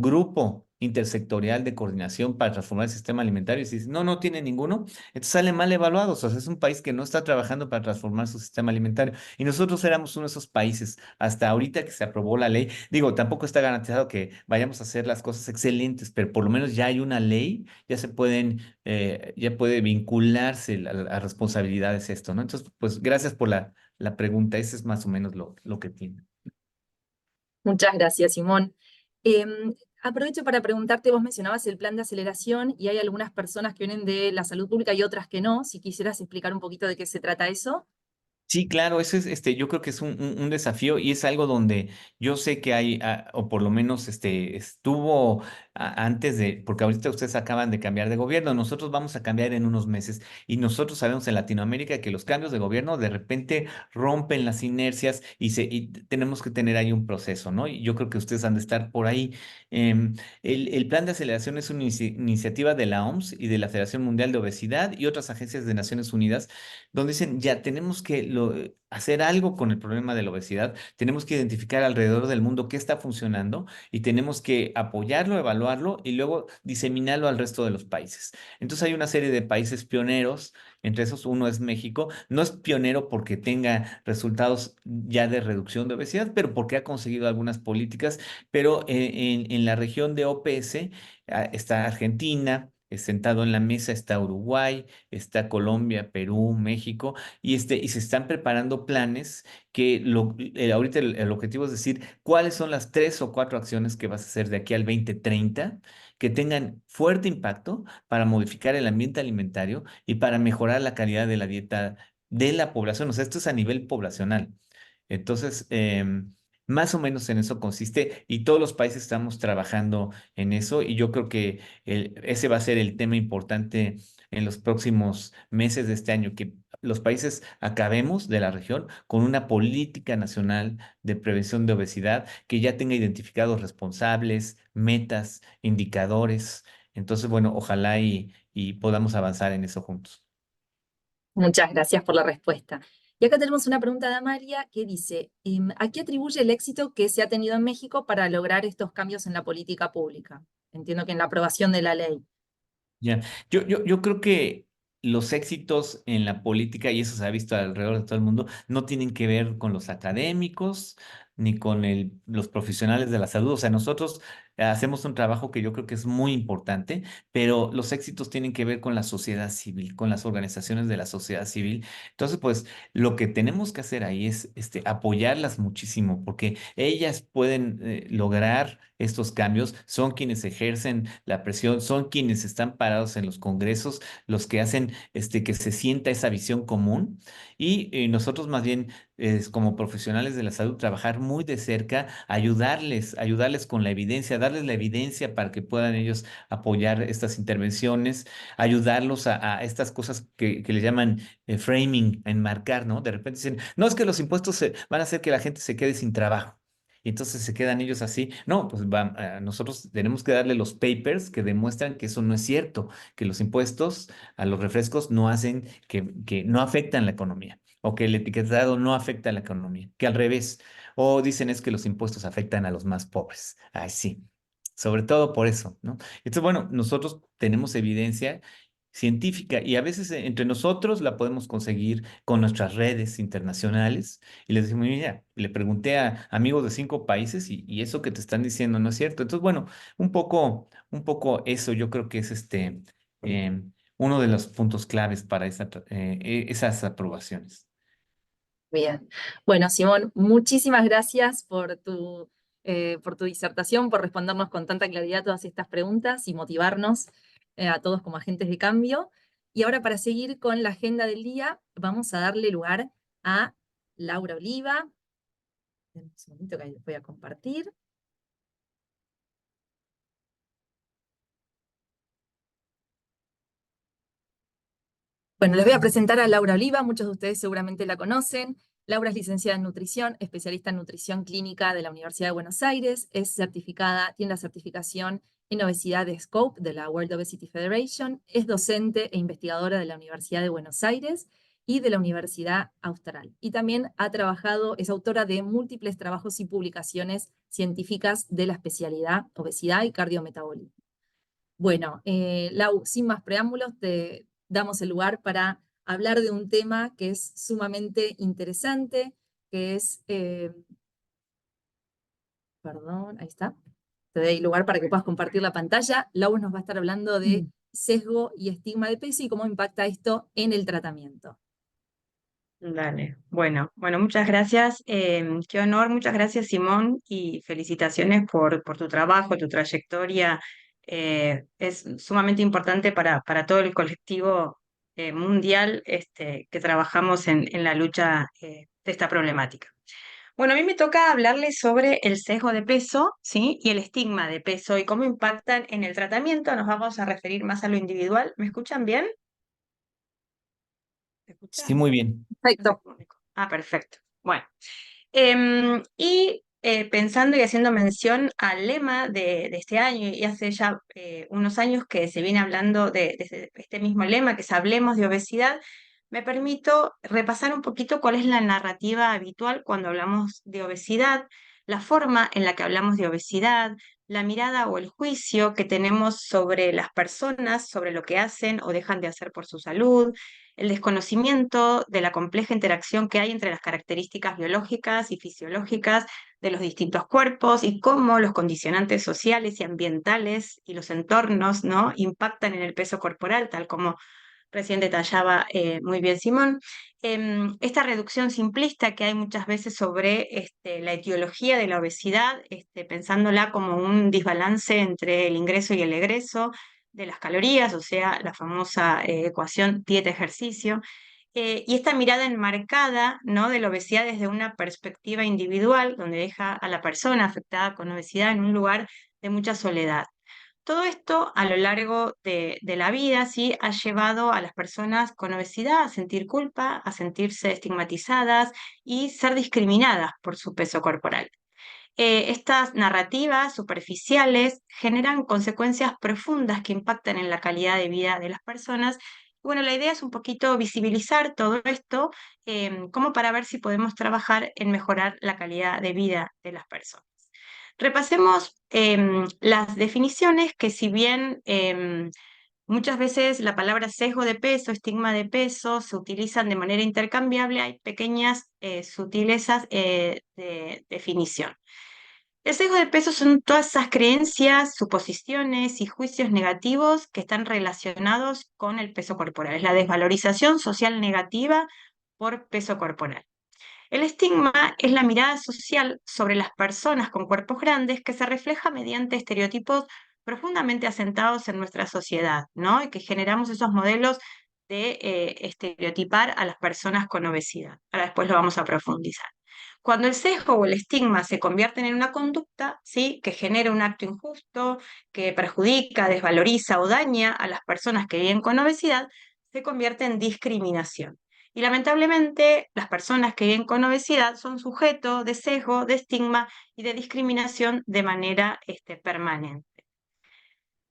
grupo intersectorial de coordinación para transformar el sistema alimentario? Y si dice, no, no tiene ninguno, entonces sale mal evaluados. O sea, es un país que no está trabajando para transformar su sistema alimentario. Y nosotros éramos uno de esos países hasta ahorita que se aprobó la ley. Digo, tampoco está garantizado que vayamos a hacer las cosas excelentes, pero por lo menos ya hay una ley, ya puede vincularse a responsabilidades esto, ¿no? Entonces, pues gracias por la pregunta. Ese es más o menos lo que tiene. Muchas gracias, Simón. Aprovecho para preguntarte, vos mencionabas el plan de aceleración y hay algunas personas que vienen de la salud pública y otras que no. Si quisieras explicar un poquito de qué se trata eso. Sí, claro, eso es, yo creo que es un desafío y es algo donde yo sé que hay, o por lo menos estuvo antes porque ahorita ustedes acaban de cambiar de gobierno, nosotros vamos a cambiar en unos meses y nosotros sabemos en Latinoamérica que los cambios de gobierno de repente rompen las inercias y tenemos que tener ahí un proceso, ¿no? Y yo creo que ustedes han de estar por ahí. Em, el plan de aceleración es una iniciativa de la OMS y de la Federación Mundial de Obesidad y otras agencias de Naciones Unidas donde dicen, ya tenemos que hacer algo con el problema de la obesidad, tenemos que identificar alrededor del mundo qué está funcionando y tenemos que apoyarlo, evaluarlo y luego diseminarlo al resto de los países. Entonces hay una serie de países pioneros, entre esos uno es México, no es pionero porque tenga resultados ya de reducción de obesidad, pero porque ha conseguido algunas políticas, pero en la región de OPS está Argentina. Sentado en la mesa está Uruguay, está Colombia, Perú, México, y se están preparando planes que ahorita el objetivo es decir cuáles son las 3 o 4 acciones que vas a hacer de aquí al 2030 que tengan fuerte impacto para modificar el ambiente alimentario y para mejorar la calidad de la dieta de la población. O sea, esto es a nivel poblacional. Entonces, más o menos en eso consiste y todos los países estamos trabajando en eso y yo creo que ese va a ser el tema importante en los próximos meses de este año, que los países acabemos de la región con una política nacional de prevención de obesidad que ya tenga identificados responsables, metas, indicadores. Entonces, bueno, ojalá y podamos avanzar en eso juntos. Muchas gracias por la respuesta. Y acá tenemos una pregunta de Amalia que dice, ¿a qué atribuye el éxito que se ha tenido en México para lograr estos cambios en la política pública? Entiendo que en la aprobación de la ley. Ya, yo creo que los éxitos en la política, y eso se ha visto alrededor de todo el mundo, no tienen que ver con los académicos ni con los profesionales de la salud. O sea, nosotros hacemos un trabajo que yo creo que es muy importante, pero los éxitos tienen que ver con la sociedad civil, con las organizaciones de la sociedad civil. Entonces, pues lo que tenemos que hacer ahí es apoyarlas muchísimo, porque ellas pueden lograr estos cambios, son quienes ejercen la presión, son quienes están parados en los congresos, los que hacen que se sienta esa visión común y nosotros más bien como profesionales de la salud trabajar muy de cerca, ayudarles con la evidencia, darles la evidencia para que puedan ellos apoyar estas intervenciones, ayudarlos a estas cosas que le llaman framing, enmarcar, ¿no? De repente dicen, no es que los impuestos van a hacer que la gente se quede sin trabajo. Y entonces se quedan ellos así. No, pues nosotros tenemos que darle los papers que demuestran que eso no es cierto, que los impuestos a los refrescos no hacen, que no afectan la economía, o que el etiquetado no afecta a la economía, que al revés. O dicen es que los impuestos afectan a los más pobres. Ay, sí. Sobre todo por eso, ¿no? Entonces, bueno, nosotros tenemos evidencia científica y a veces entre nosotros la podemos conseguir con nuestras redes internacionales y les decimos, mira, le pregunté a amigos de 5 países y eso que te están diciendo no es cierto. Entonces, bueno, un poco eso yo creo que es uno de los puntos claves para esas aprobaciones. Bien. Bueno, Simón, muchísimas gracias por tu disertación, por respondernos con tanta claridad todas estas preguntas y motivarnos a todos como agentes de cambio. Y ahora para seguir con la agenda del día, vamos a darle lugar a Laura Oliva. Un segundito que ahí les voy a compartir. Bueno, les voy a presentar a Laura Oliva, muchos de ustedes seguramente la conocen. Laura es licenciada en nutrición, especialista en nutrición clínica de la Universidad de Buenos Aires, es certificada, tiene la certificación en obesidad de SCOPE de la World Obesity Federation, es docente e investigadora de la Universidad de Buenos Aires y de la Universidad Austral. Y también ha trabajado, es autora de múltiples trabajos y publicaciones científicas de la especialidad obesidad y cardiometabolismo. Bueno, Lau, sin más preámbulos, te damos el lugar para hablar de un tema que es sumamente interesante, que es, perdón, ahí está, te doy lugar para que puedas compartir la pantalla. Lau nos va a estar hablando de sesgo y estigma de peso y cómo impacta esto en el tratamiento. Dale, bueno, muchas gracias. Qué honor, muchas gracias, Simón, y felicitaciones por tu trabajo, tu trayectoria. Es sumamente importante para todo el colectivo mundial que trabajamos en la lucha de esta problemática. Bueno, a mí me toca hablarles sobre el sesgo de peso, ¿sí? Y el estigma de peso y cómo impactan en el tratamiento. Nos vamos a referir más a lo individual. ¿Me escuchan bien? ¿Se Sí, escucha? muy bien. Perfecto. Perfecto. Bueno, pensando y haciendo mención al lema de este año, y hace ya unos años que se viene hablando de este mismo lema, que es Hablemos de Obesidad, me permito repasar un poquito cuál es la narrativa habitual cuando hablamos de obesidad, la forma en la que hablamos de obesidad, la mirada o el juicio que tenemos sobre las personas, sobre lo que hacen o dejan de hacer por su salud, el desconocimiento de la compleja interacción que hay entre las características biológicas y fisiológicas de los distintos cuerpos y cómo los condicionantes sociales y ambientales y los entornos, ¿no?, impactan en el peso corporal, tal como recién detallaba muy bien Simón. Esta reducción simplista que hay muchas veces sobre la etiología de la obesidad, pensándola como un desbalance entre el ingreso y el egreso de las calorías, o sea, la famosa ecuación dieta-ejercicio, y esta mirada enmarcada, ¿no?, de la obesidad desde una perspectiva individual, donde deja a la persona afectada con obesidad en un lugar de mucha soledad. Todo esto a lo largo de la vida, ¿sí?, ha llevado a las personas con obesidad a sentir culpa, a sentirse estigmatizadas y ser discriminadas por su peso corporal. Estas narrativas superficiales generan consecuencias profundas que impactan en la calidad de vida de las personas. Bueno, la idea es un poquito visibilizar todo esto, como para ver si podemos trabajar en mejorar la calidad de vida de las personas. Repasemos las definiciones que, si bien muchas veces la palabra sesgo de peso, estigma de peso se utilizan de manera intercambiable, hay pequeñas sutilezas de definición. El sesgo de peso son todas esas creencias, suposiciones y juicios negativos que están relacionados con el peso corporal. Es la desvalorización social negativa por peso corporal. El estigma es la mirada social sobre las personas con cuerpos grandes que se refleja mediante estereotipos profundamente asentados en nuestra sociedad, ¿no? Y que generamos esos modelos de estereotipar a las personas con obesidad. Ahora después lo vamos a profundizar. Cuando el sesgo o el estigma se convierten en una conducta, ¿sí?, que genera un acto injusto, que perjudica, desvaloriza o daña a las personas que viven con obesidad, se convierte en discriminación. Y lamentablemente, las personas que viven con obesidad son sujetos de sesgo, de estigma y de discriminación de manera permanente.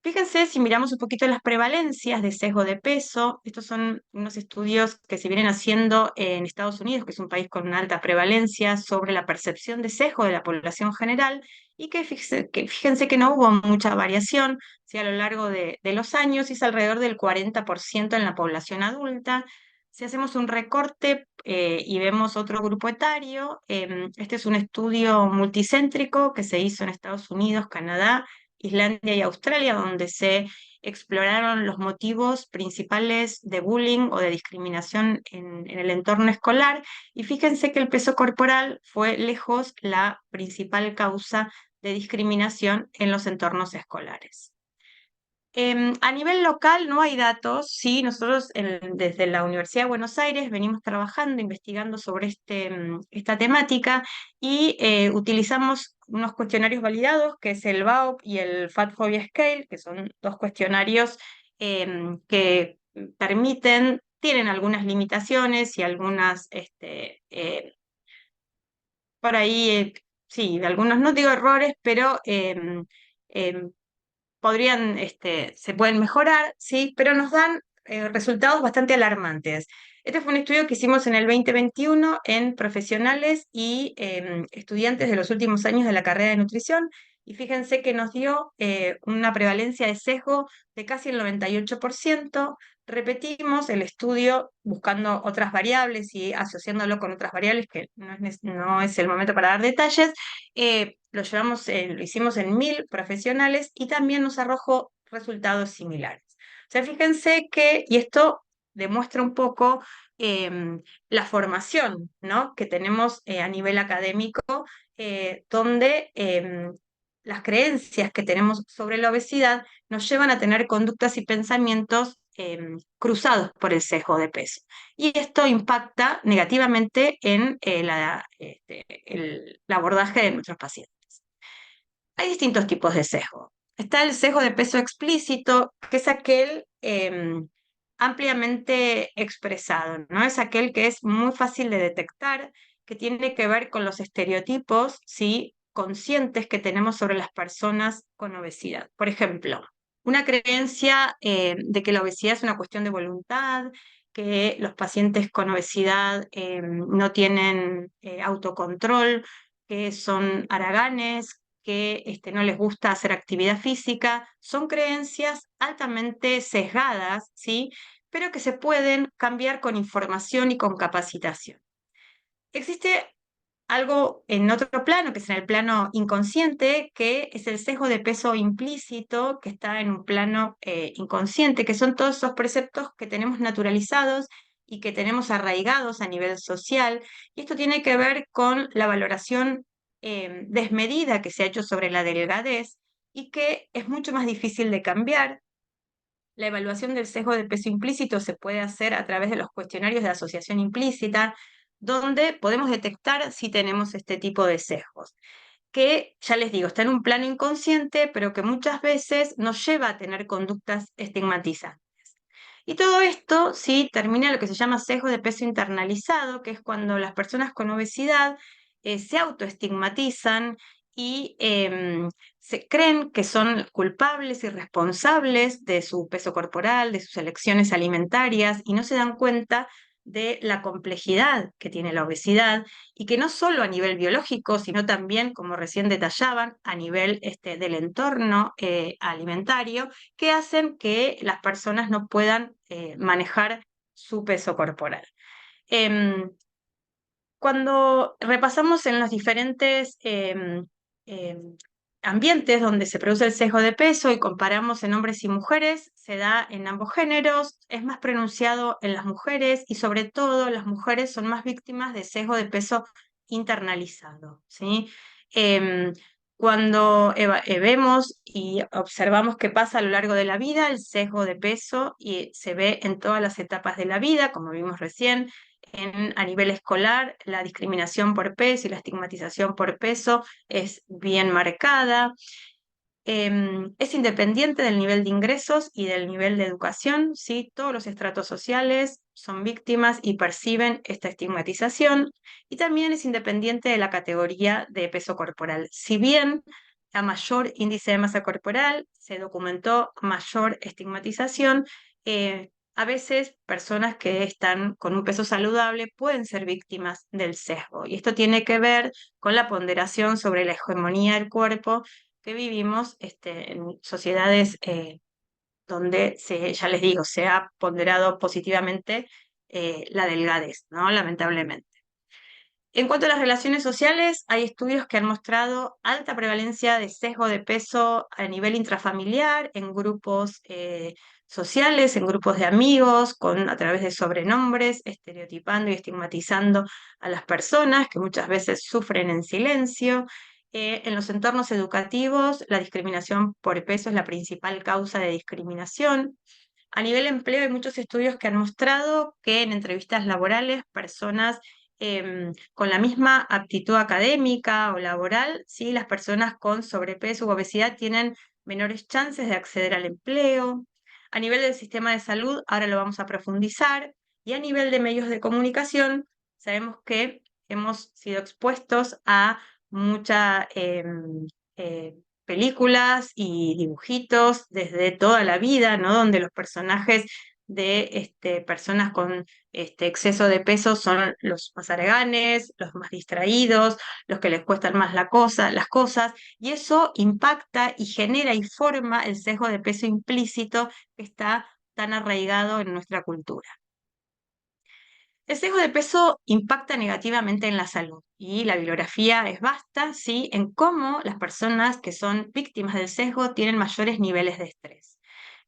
Fíjense, si miramos un poquito las prevalencias de sesgo de peso, estos son unos estudios que se vienen haciendo en Estados Unidos, que es un país con una alta prevalencia, sobre la percepción de sesgo de la población general, y que fíjense que no hubo mucha variación, ¿sí?, a lo largo de los años, y es alrededor del 40% en la población adulta. Si hacemos un recorte y vemos otro grupo etario, este es un estudio multicéntrico que se hizo en Estados Unidos, Canadá, Islandia y Australia, donde se exploraron los motivos principales de bullying o de discriminación en el entorno escolar, y fíjense que el peso corporal fue lejos la principal causa de discriminación en los entornos escolares. A nivel local no hay datos, sí, nosotros desde la Universidad de Buenos Aires venimos trabajando, investigando sobre esta temática, y utilizamos unos cuestionarios validados, que es el BAOP y el Fat Phobia Scale, que son dos cuestionarios que permiten tienen algunas limitaciones y algunas, por ahí, sí, algunos, no digo errores, pero podrían, se pueden mejorar, ¿sí? Pero nos dan resultados bastante alarmantes. Este fue un estudio que hicimos en el 2021 en profesionales y estudiantes de los últimos años de la carrera de nutrición, y fíjense que nos dio una prevalencia de sesgo de casi el 98%. Repetimos el estudio buscando otras variables y asociándolo con otras variables, que no es el momento para dar detalles. Lo hicimos en 1000 profesionales y también nos arrojó resultados similares. O sea, fíjense que, y esto demuestra un poco la formación, ¿no?, que tenemos a nivel académico, donde las creencias que tenemos sobre la obesidad nos llevan a tener conductas y pensamientos cruzados por el sesgo de peso. Y esto impacta negativamente en el abordaje de nuestros pacientes. Hay distintos tipos de sesgo. Está el sesgo de peso explícito, que es aquel ampliamente expresado, ¿no? Es aquel que es muy fácil de detectar, que tiene que ver con los estereotipos, ¿sí?, conscientes que tenemos sobre las personas con obesidad. Por ejemplo, una creencia de que la obesidad es una cuestión de voluntad, que los pacientes con obesidad no tienen autocontrol, que son haraganes, que no les gusta hacer actividad física. Son creencias altamente sesgadas, ¿sí?, pero que se pueden cambiar con información y con capacitación. Existe algo en otro plano, que es en el plano inconsciente, que es el sesgo de peso implícito, que está en un plano inconsciente, que son todos esos preceptos que tenemos naturalizados y que tenemos arraigados a nivel social. Y esto tiene que ver con la valoración desmedida que se ha hecho sobre la delgadez y que es mucho más difícil de cambiar. La evaluación del sesgo de peso implícito se puede hacer a través de los cuestionarios de asociación implícita, donde podemos detectar si tenemos este tipo de sesgos, que ya les digo, está en un plano inconsciente, pero que muchas veces nos lleva a tener conductas estigmatizantes. Y todo esto sí termina en lo que se llama sesgo de peso internalizado, que es cuando las personas con obesidad se autoestigmatizan y se creen que son culpables y responsables de su peso corporal, de sus elecciones alimentarias, y no se dan cuenta de la complejidad que tiene la obesidad, y que no solo a nivel biológico, sino también, como recién detallaban, a nivel del entorno alimentario, que hacen que las personas no puedan manejar su peso corporal. Cuando repasamos en los diferentes ambientes donde se produce el sesgo de peso y comparamos en hombres y mujeres, se da en ambos géneros, es más pronunciado en las mujeres, y sobre todo las mujeres son más víctimas de sesgo de peso internalizado, ¿sí? Cuando vemos y observamos qué pasa a lo largo de la vida, el sesgo de peso se ve en todas las etapas de la vida, como vimos recién. A nivel escolar, la discriminación por peso y la estigmatización por peso es bien marcada. Es independiente del nivel de ingresos y del nivel de educación, ¿sí? Todos los estratos sociales son víctimas y perciben esta estigmatización, y también es independiente de la categoría de peso corporal. Si bien a mayor índice de masa corporal se documentó mayor estigmatización, a veces personas que están con un peso saludable pueden ser víctimas del sesgo, y esto tiene que ver con la ponderación sobre la hegemonía del cuerpo que vivimos en sociedades donde, ya les digo, se ha ponderado positivamente la delgadez, ¿no?, lamentablemente. En cuanto a las relaciones sociales, hay estudios que han mostrado alta prevalencia de sesgo de peso a nivel intrafamiliar, en grupos sociales, en grupos de amigos, a través de sobrenombres, estereotipando y estigmatizando a las personas que muchas veces sufren en silencio. En los entornos educativos, la discriminación por peso es la principal causa de discriminación. A nivel empleo, hay muchos estudios que han mostrado que en entrevistas laborales, personas con la misma aptitud académica o laboral, ¿sí?, las personas con sobrepeso u obesidad tienen menores chances de acceder al empleo. A nivel del sistema de salud, ahora lo vamos a profundizar, Y a nivel de medios de comunicación, sabemos que hemos sido expuestos a muchas películas y dibujitos desde toda la vida, ¿no? Donde los personajes de personas con exceso de peso son los más haraganes, los más distraídos, los que les cuestan más las cosas, y eso impacta y genera y forma el sesgo de peso implícito que está tan arraigado en nuestra cultura. El sesgo de peso impacta negativamente en la salud y la bibliografía es vasta, ¿sí? En cómo las personas que son víctimas del sesgo tienen mayores niveles de estrés.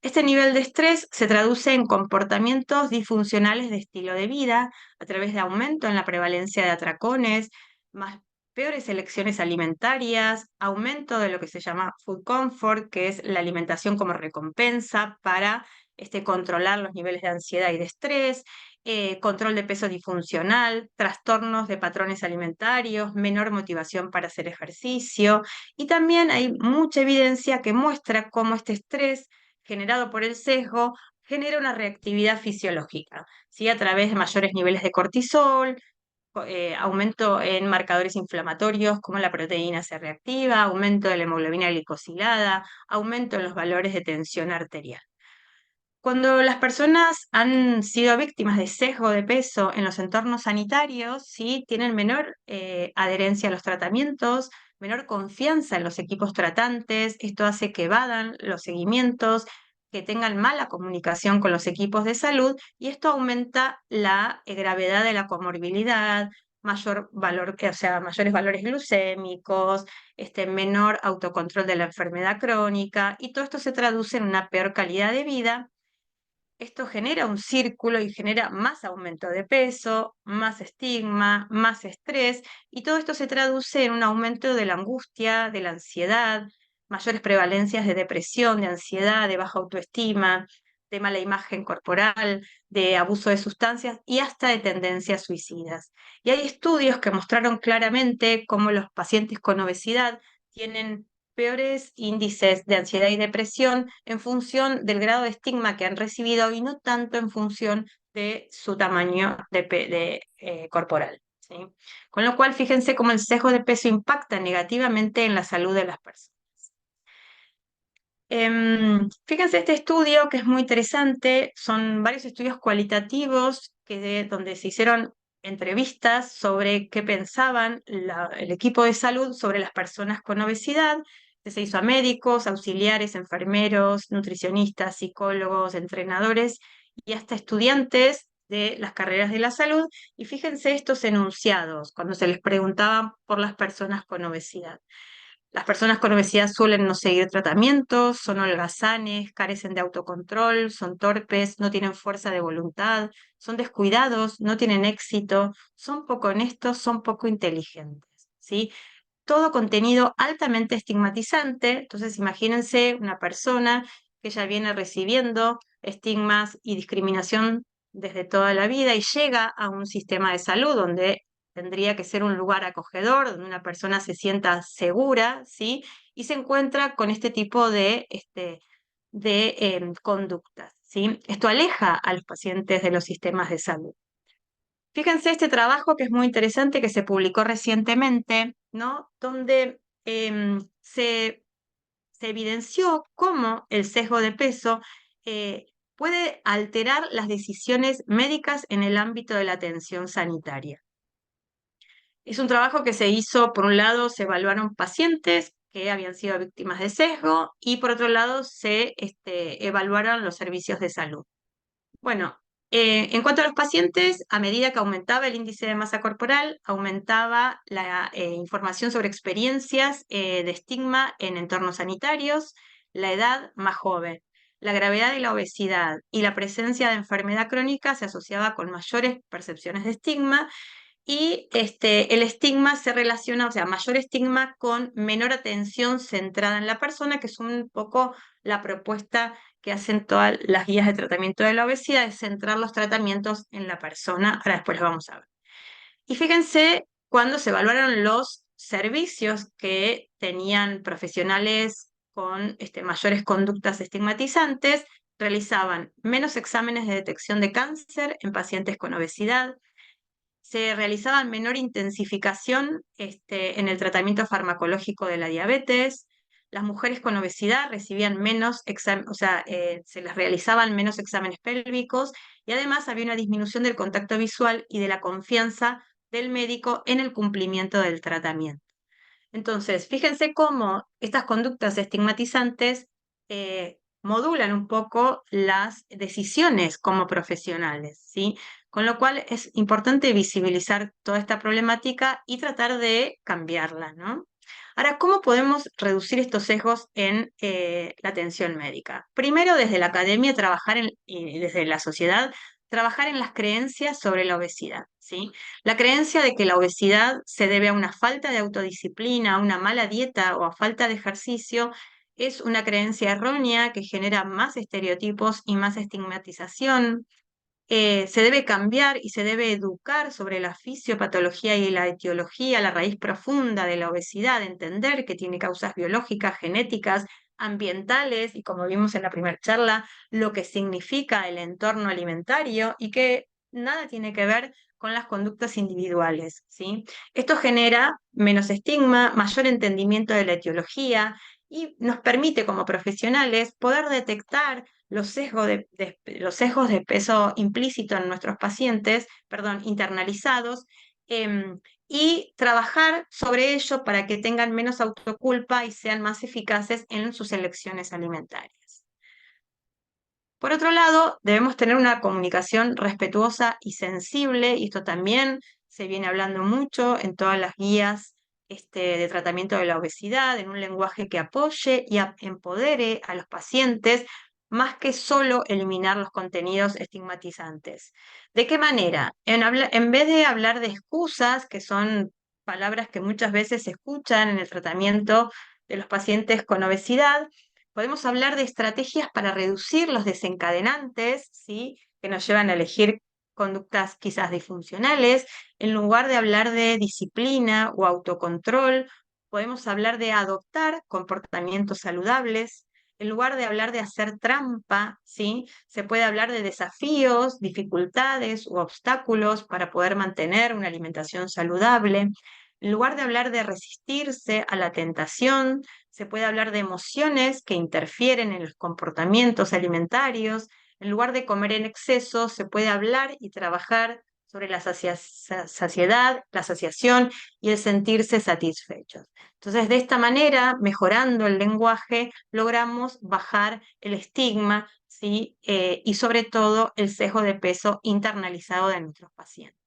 Este nivel de estrés se traduce en comportamientos disfuncionales de estilo de vida a través de aumento en la prevalencia de atracones, más peores elecciones alimentarias, aumento de lo que se llama food comfort, que es la alimentación como recompensa para controlar los niveles de ansiedad y de estrés, control de peso disfuncional, trastornos de patrones alimentarios, menor motivación para hacer ejercicio, y también hay mucha evidencia que muestra cómo este estrés generado por el sesgo genera una reactividad fisiológica, ¿sí? A través de mayores niveles de cortisol, aumento en marcadores inflamatorios como la proteína C reactiva, aumento de la hemoglobina glicosilada, aumento en los valores de tensión arterial. Cuando las personas han sido víctimas de sesgo de peso en los entornos sanitarios, ¿sí? Tienen menor adherencia a los tratamientos, menor confianza en los equipos tratantes, esto hace que evadan los seguimientos, que tengan mala comunicación con los equipos de salud, y esto aumenta la gravedad de la comorbilidad, mayor valor, o sea, mayores valores glucémicos, menor autocontrol de la enfermedad crónica, y todo esto se traduce en una peor calidad de vida. Esto genera un círculo y genera más aumento de peso, más estigma, más estrés, y todo esto se traduce en un aumento de la angustia, de la ansiedad, mayores prevalencias de depresión, de ansiedad, de baja autoestima, de mala imagen corporal, de abuso de sustancias y hasta de tendencias suicidas. Y hay estudios que mostraron claramente cómo los pacientes con obesidad tienen peores índices de ansiedad y depresión en función del grado de estigma que han recibido y no tanto en función de su tamaño corporal, ¿sí? Con lo cual, fíjense cómo el sesgo de peso impacta negativamente en la salud de las personas. Fíjense este estudio que es muy interesante, son varios estudios cualitativos donde se hicieron entrevistas sobre qué pensaban el equipo de salud sobre las personas con obesidad. Se hizo a médicos, auxiliares, enfermeros, nutricionistas, psicólogos, entrenadores y hasta estudiantes de las carreras de la salud. Y fíjense estos enunciados cuando se les preguntaba por las personas con obesidad. Las personas con obesidad suelen no seguir tratamientos, son holgazanes, carecen de autocontrol, son torpes, no tienen fuerza de voluntad, son descuidados, no tienen éxito, son poco honestos, son poco inteligentes, ¿sí? Todo contenido altamente estigmatizante. Entonces, imagínense una persona que ya viene recibiendo estigmas y discriminación desde toda la vida y llega a un sistema de salud donde tendría que ser un lugar acogedor, donde una persona se sienta segura, ¿sí? Y se encuentra con este tipo de conductas, ¿sí? Esto aleja a los pacientes de los sistemas de salud. Fíjense este trabajo que es muy interesante, que se publicó recientemente, ¿no? Donde se evidenció cómo el sesgo de peso puede alterar las decisiones médicas en el ámbito de la atención sanitaria. Es un trabajo que se hizo, por un lado, se evaluaron pacientes que habían sido víctimas de sesgo y por otro lado se evaluaron los servicios de salud. Bueno, en cuanto a los pacientes, a medida que aumentaba el índice de masa corporal, aumentaba la información sobre experiencias de estigma en entornos sanitarios, la edad más joven. La gravedad y la obesidad y la presencia de enfermedad crónica se asociaba con mayores percepciones de estigma, y el estigma se relaciona, o sea, mayor estigma con menor atención centrada en la persona, que es un poco la propuesta que hacen todas las guías de tratamiento de la obesidad, es centrar los tratamientos en la persona. Ahora después lo vamos a ver. Y fíjense, cuando se evaluaron los servicios que tenían profesionales con mayores conductas estigmatizantes, realizaban menos exámenes de detección de cáncer en pacientes con obesidad, se realizaba menor intensificación en el tratamiento farmacológico de la diabetes, las mujeres con obesidad recibían menos exámenes, o sea, se les realizaban menos exámenes pélvicos y además había una disminución del contacto visual y de la confianza del médico en el cumplimiento del tratamiento. Entonces, fíjense cómo estas conductas estigmatizantes modulan un poco las decisiones como profesionales, ¿sí? Con lo cual es importante visibilizar toda esta problemática y tratar de cambiarla, ¿no? Ahora, ¿cómo podemos reducir estos sesgos en la atención médica? Primero, desde la academia y desde la sociedad, trabajar en las creencias sobre la obesidad, ¿sí? La creencia de que la obesidad se debe a una falta de autodisciplina, a una mala dieta o a falta de ejercicio es una creencia errónea que genera más estereotipos y más estigmatización. Se debe cambiar y se debe educar sobre la fisiopatología y la etiología, la raíz profunda de la obesidad, entender que tiene causas biológicas, genéticas, ambientales y, como vimos en la primera charla, lo que significa el entorno alimentario y que nada tiene que ver con las conductas individuales, ¿sí? Esto genera menos estigma, mayor entendimiento de la etiología y nos permite como profesionales poder detectar los sesgos de peso implícito en nuestros pacientes, perdón, internalizados, y trabajar sobre ello para que tengan menos autoculpa y sean más eficaces en sus elecciones alimentarias. Por otro lado, debemos tener una comunicación respetuosa y sensible, y esto también se viene hablando mucho en todas las guías de tratamiento de la obesidad, en un lenguaje que apoye y empodere a los pacientes, más que solo eliminar los contenidos estigmatizantes. ¿De qué manera? En vez de hablar de excusas, que son palabras que muchas veces se escuchan en el tratamiento de los pacientes con obesidad, podemos hablar de estrategias para reducir los desencadenantes, ¿sí? Que nos llevan a elegir conductas quizás disfuncionales. En lugar de hablar de disciplina o autocontrol, podemos hablar de adoptar comportamientos saludables. En lugar de hablar de hacer trampa, ¿sí? Se puede hablar de desafíos, dificultades u obstáculos para poder mantener una alimentación saludable. En lugar de hablar de resistirse a la tentación, se puede hablar de emociones que interfieren en los comportamientos alimentarios. En lugar de comer en exceso, se puede hablar y trabajar sobre la saciedad, la saciación y el sentirse satisfechos. Entonces, de esta manera, mejorando el lenguaje, logramos bajar el estigma, ¿sí? Y sobre todo el sesgo de peso internalizado de nuestros pacientes.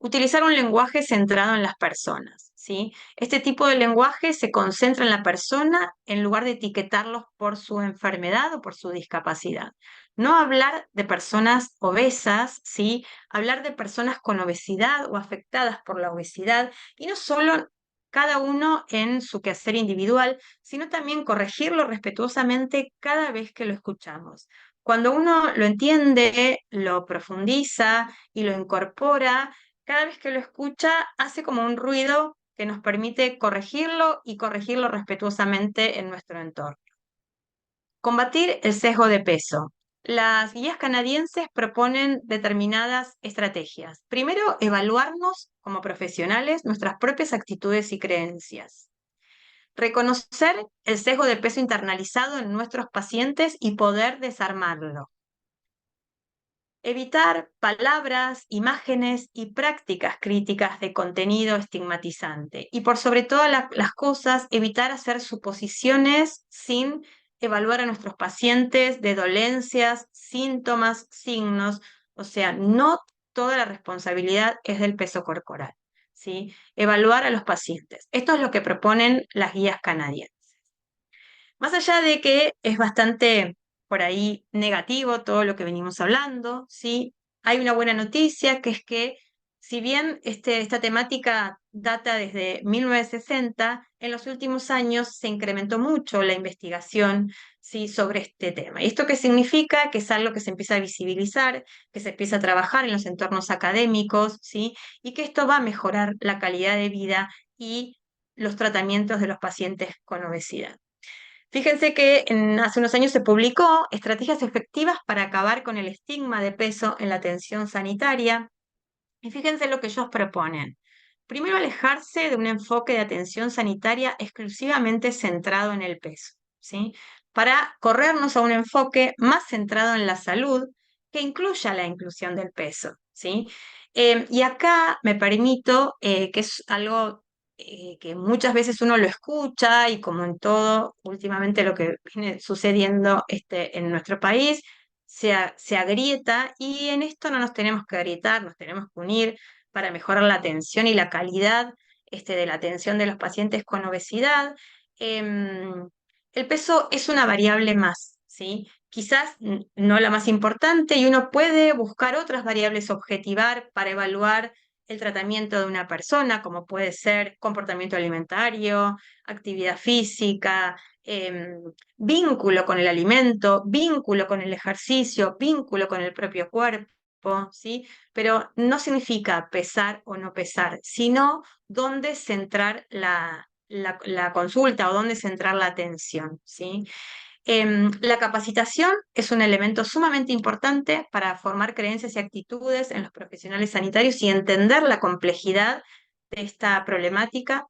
Utilizar un lenguaje centrado en las personas, ¿sí? Este tipo de lenguaje se concentra en la persona en lugar de etiquetarlos por su enfermedad o por su discapacidad. No hablar de personas obesas, ¿sí? Hablar de personas con obesidad o afectadas por la obesidad, y no solo cada uno en su quehacer individual, sino también corregirlo respetuosamente cada vez que lo escuchamos. Cuando uno lo entiende, lo profundiza y lo incorpora, cada vez que lo escucha hace como un ruido que nos permite corregirlo y corregirlo respetuosamente en nuestro entorno. Combatir el sesgo de peso. Las guías canadienses proponen determinadas estrategias. Primero, evaluarnos como profesionales nuestras propias actitudes y creencias. Reconocer el sesgo de peso internalizado en nuestros pacientes y poder desarmarlo. Evitar palabras, imágenes y prácticas críticas de contenido estigmatizante. Y por sobre todas las cosas, evitar hacer suposiciones sin evaluar a nuestros pacientes de dolencias, síntomas, signos. O sea, no toda la responsabilidad es del peso corporal, ¿sí? Evaluar a los pacientes. Esto es lo que proponen las guías canadienses. Más allá de que es bastante por ahí negativo todo lo que venimos hablando, ¿sí? Hay una buena noticia, que es que si bien esta temática data desde 1960, en los últimos años se incrementó mucho la investigación, ¿sí? Sobre este tema. ¿Y esto qué significa? Que es algo que se empieza a visibilizar, que se empieza a trabajar en los entornos académicos, ¿sí? Y que esto va a mejorar la calidad de vida y los tratamientos de los pacientes con obesidad. Fíjense que hace unos años se publicó Estrategias efectivas para acabar con el estigma de peso en la atención sanitaria. Y fíjense lo que ellos proponen. Primero, alejarse de un enfoque de atención sanitaria exclusivamente centrado en el peso, ¿sí? Para corrernos a un enfoque más centrado en la salud que incluya la inclusión del peso, ¿sí? Y acá me permito, que es algo que muchas veces uno lo escucha y como en todo, últimamente lo que viene sucediendo en nuestro país, se agrieta y en esto no nos tenemos que agrietar, nos tenemos que unir para mejorar la atención y la calidad de la atención de los pacientes con obesidad. El peso es una variable más, ¿sí? Quizás no la más importante y uno puede buscar otras variables a objetivar para evaluar el tratamiento de una persona, como puede ser comportamiento alimentario, actividad física, vínculo con el alimento, vínculo con el ejercicio, vínculo con el propio cuerpo, ¿sí? Pero no significa pesar o no pesar, sino dónde centrar la consulta o dónde centrar la atención, ¿sí? La capacitación es un elemento sumamente importante para formar creencias y actitudes en los profesionales sanitarios y entender la complejidad de esta problemática.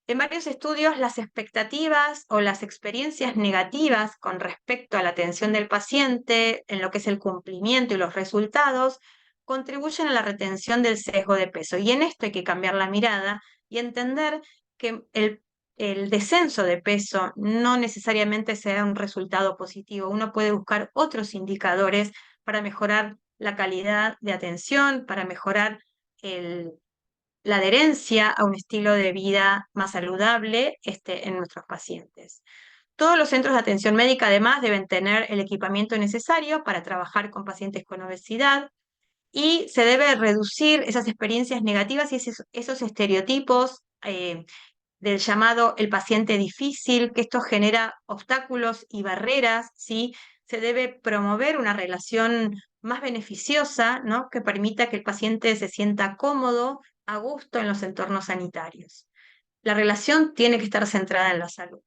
En varios estudios, las expectativas o las experiencias negativas con respecto a la atención del paciente, en lo que es el cumplimiento y los resultados, contribuyen a la retención del sesgo de peso. Y en esto hay que cambiar la mirada y entender que el descenso de peso no necesariamente será un resultado positivo. Uno puede buscar otros indicadores para mejorar la calidad de atención, para mejorar la adherencia a un estilo de vida más saludable en nuestros pacientes. Todos los centros de atención médica, además, deben tener el equipamiento necesario para trabajar con pacientes con obesidad y se debe reducir esas experiencias negativas y esos estereotipos del llamado el paciente difícil, que esto genera obstáculos y barreras, ¿sí? Se debe promover una relación más beneficiosa, ¿no? Que permita que el paciente se sienta cómodo, a gusto en los entornos sanitarios. La relación tiene que estar centrada en la salud.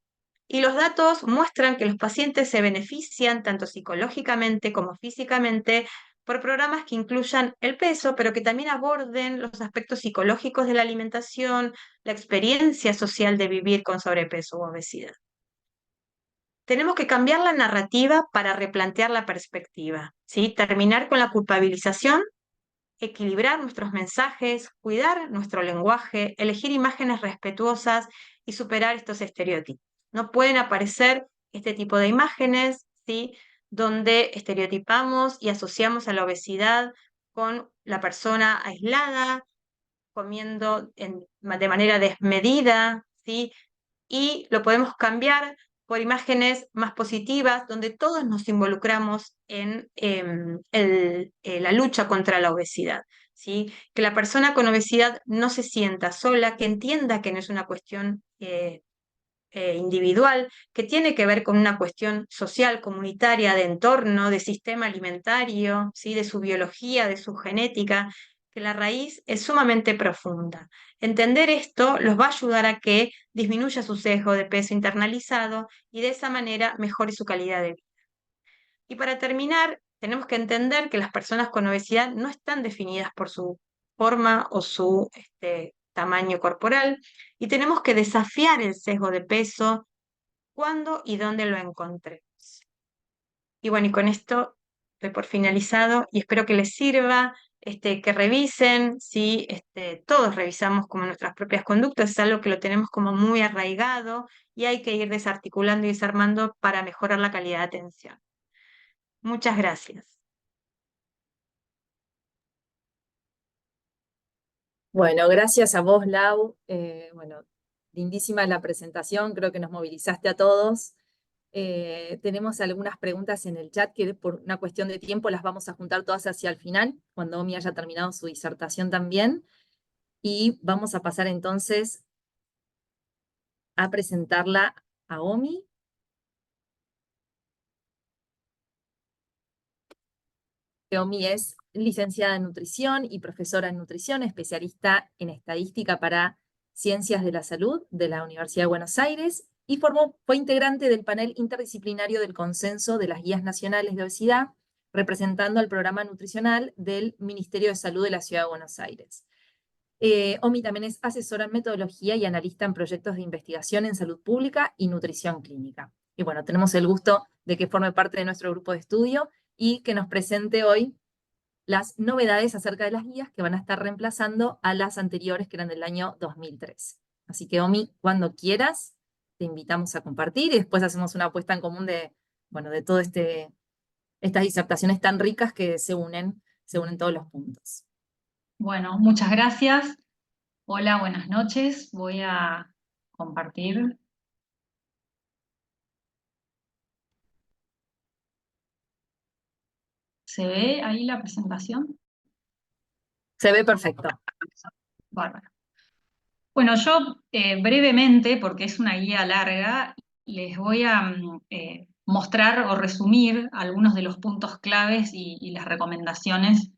Y los datos muestran que los pacientes se benefician tanto psicológicamente como físicamente por programas que incluyan el peso, pero que también aborden los aspectos psicológicos de la alimentación, la experiencia social de vivir con sobrepeso u obesidad. Tenemos que cambiar la narrativa para replantear la perspectiva, ¿sí? Terminar con la culpabilización, equilibrar nuestros mensajes, cuidar nuestro lenguaje, elegir imágenes respetuosas y superar estos estereotipos. No pueden aparecer este tipo de imágenes, ¿sí? Donde estereotipamos y asociamos a la obesidad con la persona aislada, comiendo de manera desmedida, ¿sí? Y lo podemos cambiar por imágenes más positivas, donde todos nos involucramos en la lucha contra la obesidad, ¿sí? Que la persona con obesidad no se sienta sola, que entienda que no es una cuestión individual, que tiene que ver con una cuestión social, comunitaria, de entorno, de sistema alimentario, ¿sí? De su biología, de su genética, que la raíz es sumamente profunda. Entender esto los va a ayudar a que disminuya su sesgo de peso internalizado y de esa manera mejore su calidad de vida. Y para terminar, tenemos que entender que las personas con obesidad no están definidas por su forma o su tamaño corporal y tenemos que desafiar el sesgo de peso cuando y dónde lo encontremos. Y bueno, y con esto doy por finalizado y espero que les sirva, que revisen, si todos revisamos como nuestras propias conductas, es algo que lo tenemos como muy arraigado y hay que ir desarticulando y desarmando para mejorar la calidad de atención. Muchas gracias. Bueno, gracias a vos, Lau. Bueno, lindísima la presentación, creo que nos movilizaste a todos. Tenemos algunas preguntas en el chat que por una cuestión de tiempo las vamos a juntar todas hacia el final, cuando Omi haya terminado su disertación también. Y vamos a pasar entonces a presentarla a Omi. Omi es licenciada en nutrición y profesora en nutrición, especialista en estadística para ciencias de la salud de la Universidad de Buenos Aires y fue integrante del panel interdisciplinario del Consenso de las Guías Nacionales de Obesidad, representando al programa nutricional del Ministerio de Salud de la Ciudad de Buenos Aires. Omi también es asesora en metodología y analista en proyectos de investigación en salud pública y nutrición clínica. Y bueno, tenemos el gusto de que forme parte de nuestro grupo de estudio y que nos presente hoy las novedades acerca de las guías que van a estar reemplazando a las anteriores que eran del año 2013. Así que, Omi, cuando quieras, te invitamos a compartir y después hacemos una apuesta en común de, bueno, de todas estas disertaciones tan ricas que se unen todos los puntos. Bueno, muchas gracias. Hola, buenas noches. Voy a compartir. ¿Se ve ahí la presentación? Se ve perfecto. Bárbaro. Bueno, yo brevemente, porque es una guía larga, les voy a mostrar o resumir algunos de los puntos claves y las recomendaciones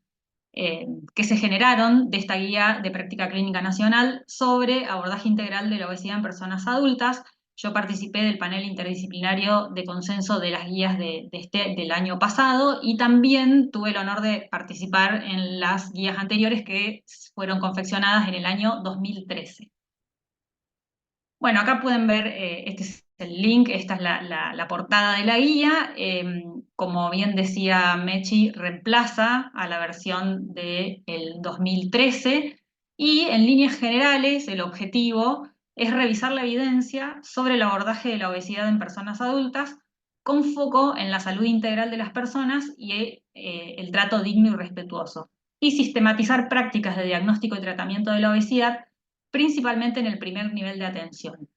que se generaron de esta guía de práctica clínica nacional sobre abordaje integral de la obesidad en personas adultas. Yo participé del panel interdisciplinario de consenso de las guías del año pasado y también tuve el honor de participar en las guías anteriores que fueron confeccionadas en el año 2013. Bueno, acá pueden ver, este es el link, esta es la portada de la guía. Como bien decía Mechi, reemplaza a la versión del 2013 y en líneas generales el objetivo es revisar la evidencia sobre el abordaje de la obesidad en personas adultas con foco en la salud integral de las personas y el trato digno y respetuoso, y sistematizar prácticas de diagnóstico y tratamiento de la obesidad principalmente en el primer nivel de atención.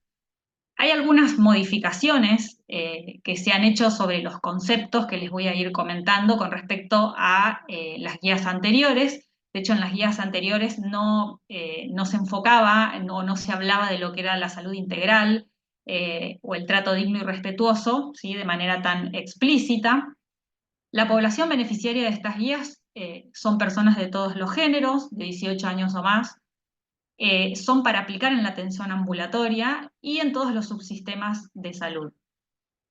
Hay algunas modificaciones que se han hecho sobre los conceptos que les voy a ir comentando con respecto a las guías anteriores. De hecho, en las guías anteriores no se enfocaba, no se hablaba de lo que era la salud integral o el trato digno y respetuoso, ¿sí?, de manera tan explícita. La población beneficiaria de estas guías son personas de todos los géneros, de 18 años o más, son para aplicar en la atención ambulatoria y en todos los subsistemas de salud.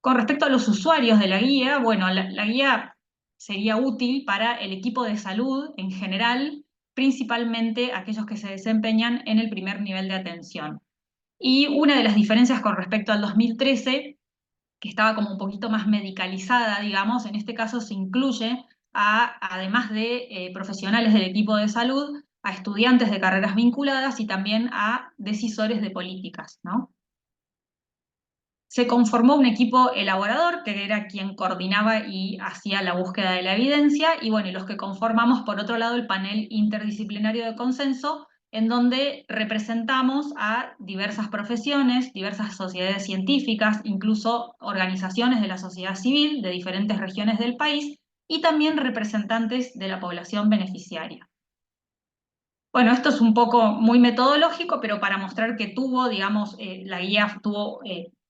Con respecto a los usuarios de la guía, bueno, la guía sería útil para el equipo de salud en general, principalmente aquellos que se desempeñan en el primer nivel de atención. Y una de las diferencias con respecto al 2013, que estaba como un poquito más medicalizada, digamos, en este caso se incluye además de profesionales del equipo de salud, a estudiantes de carreras vinculadas y también a decisores de políticas, ¿no? Se conformó un equipo elaborador, que era quien coordinaba y hacía la búsqueda de la evidencia, y bueno, y los que conformamos, por otro lado, el panel interdisciplinario de consenso, en donde representamos a diversas profesiones, diversas sociedades científicas, incluso organizaciones de la sociedad civil de diferentes regiones del país, y también representantes de la población beneficiaria. Bueno, esto es un poco muy metodológico, pero para mostrar que tuvo, digamos, la guía tuvo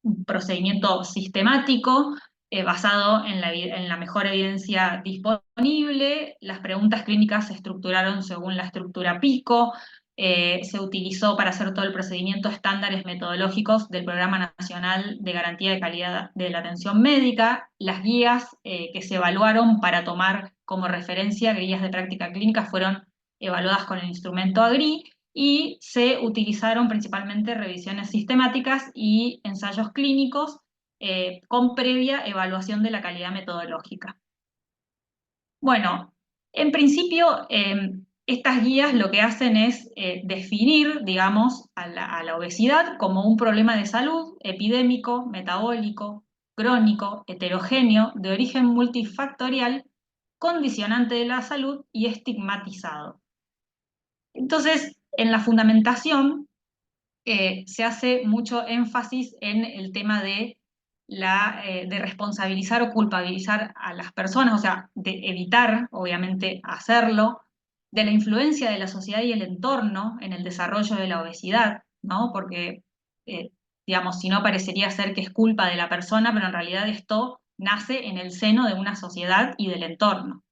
un procedimiento sistemático basado en la mejor evidencia disponible. Las preguntas clínicas se estructuraron según la estructura PICO. Se utilizó para hacer todo el procedimiento estándares metodológicos del Programa Nacional de Garantía de Calidad de la Atención Médica. Las guías que se evaluaron para tomar como referencia guías de práctica clínica fueron evaluadas con el instrumento AGRI, y se utilizaron principalmente revisiones sistemáticas y ensayos clínicos con previa evaluación de la calidad metodológica. Bueno, en principio, estas guías lo que hacen es definir, digamos, a la obesidad como un problema de salud epidémico, metabólico, crónico, heterogéneo, de origen multifactorial, condicionante de la salud y estigmatizado. Entonces, en la fundamentación se hace mucho énfasis en el tema de responsabilizar o culpabilizar a las personas, o sea, de evitar, obviamente, hacerlo, de la influencia de la sociedad y el entorno en el desarrollo de la obesidad, ¿no? Porque, digamos, si no parecería ser que es culpa de la persona, pero en realidad esto nace en el seno de una sociedad y del entorno.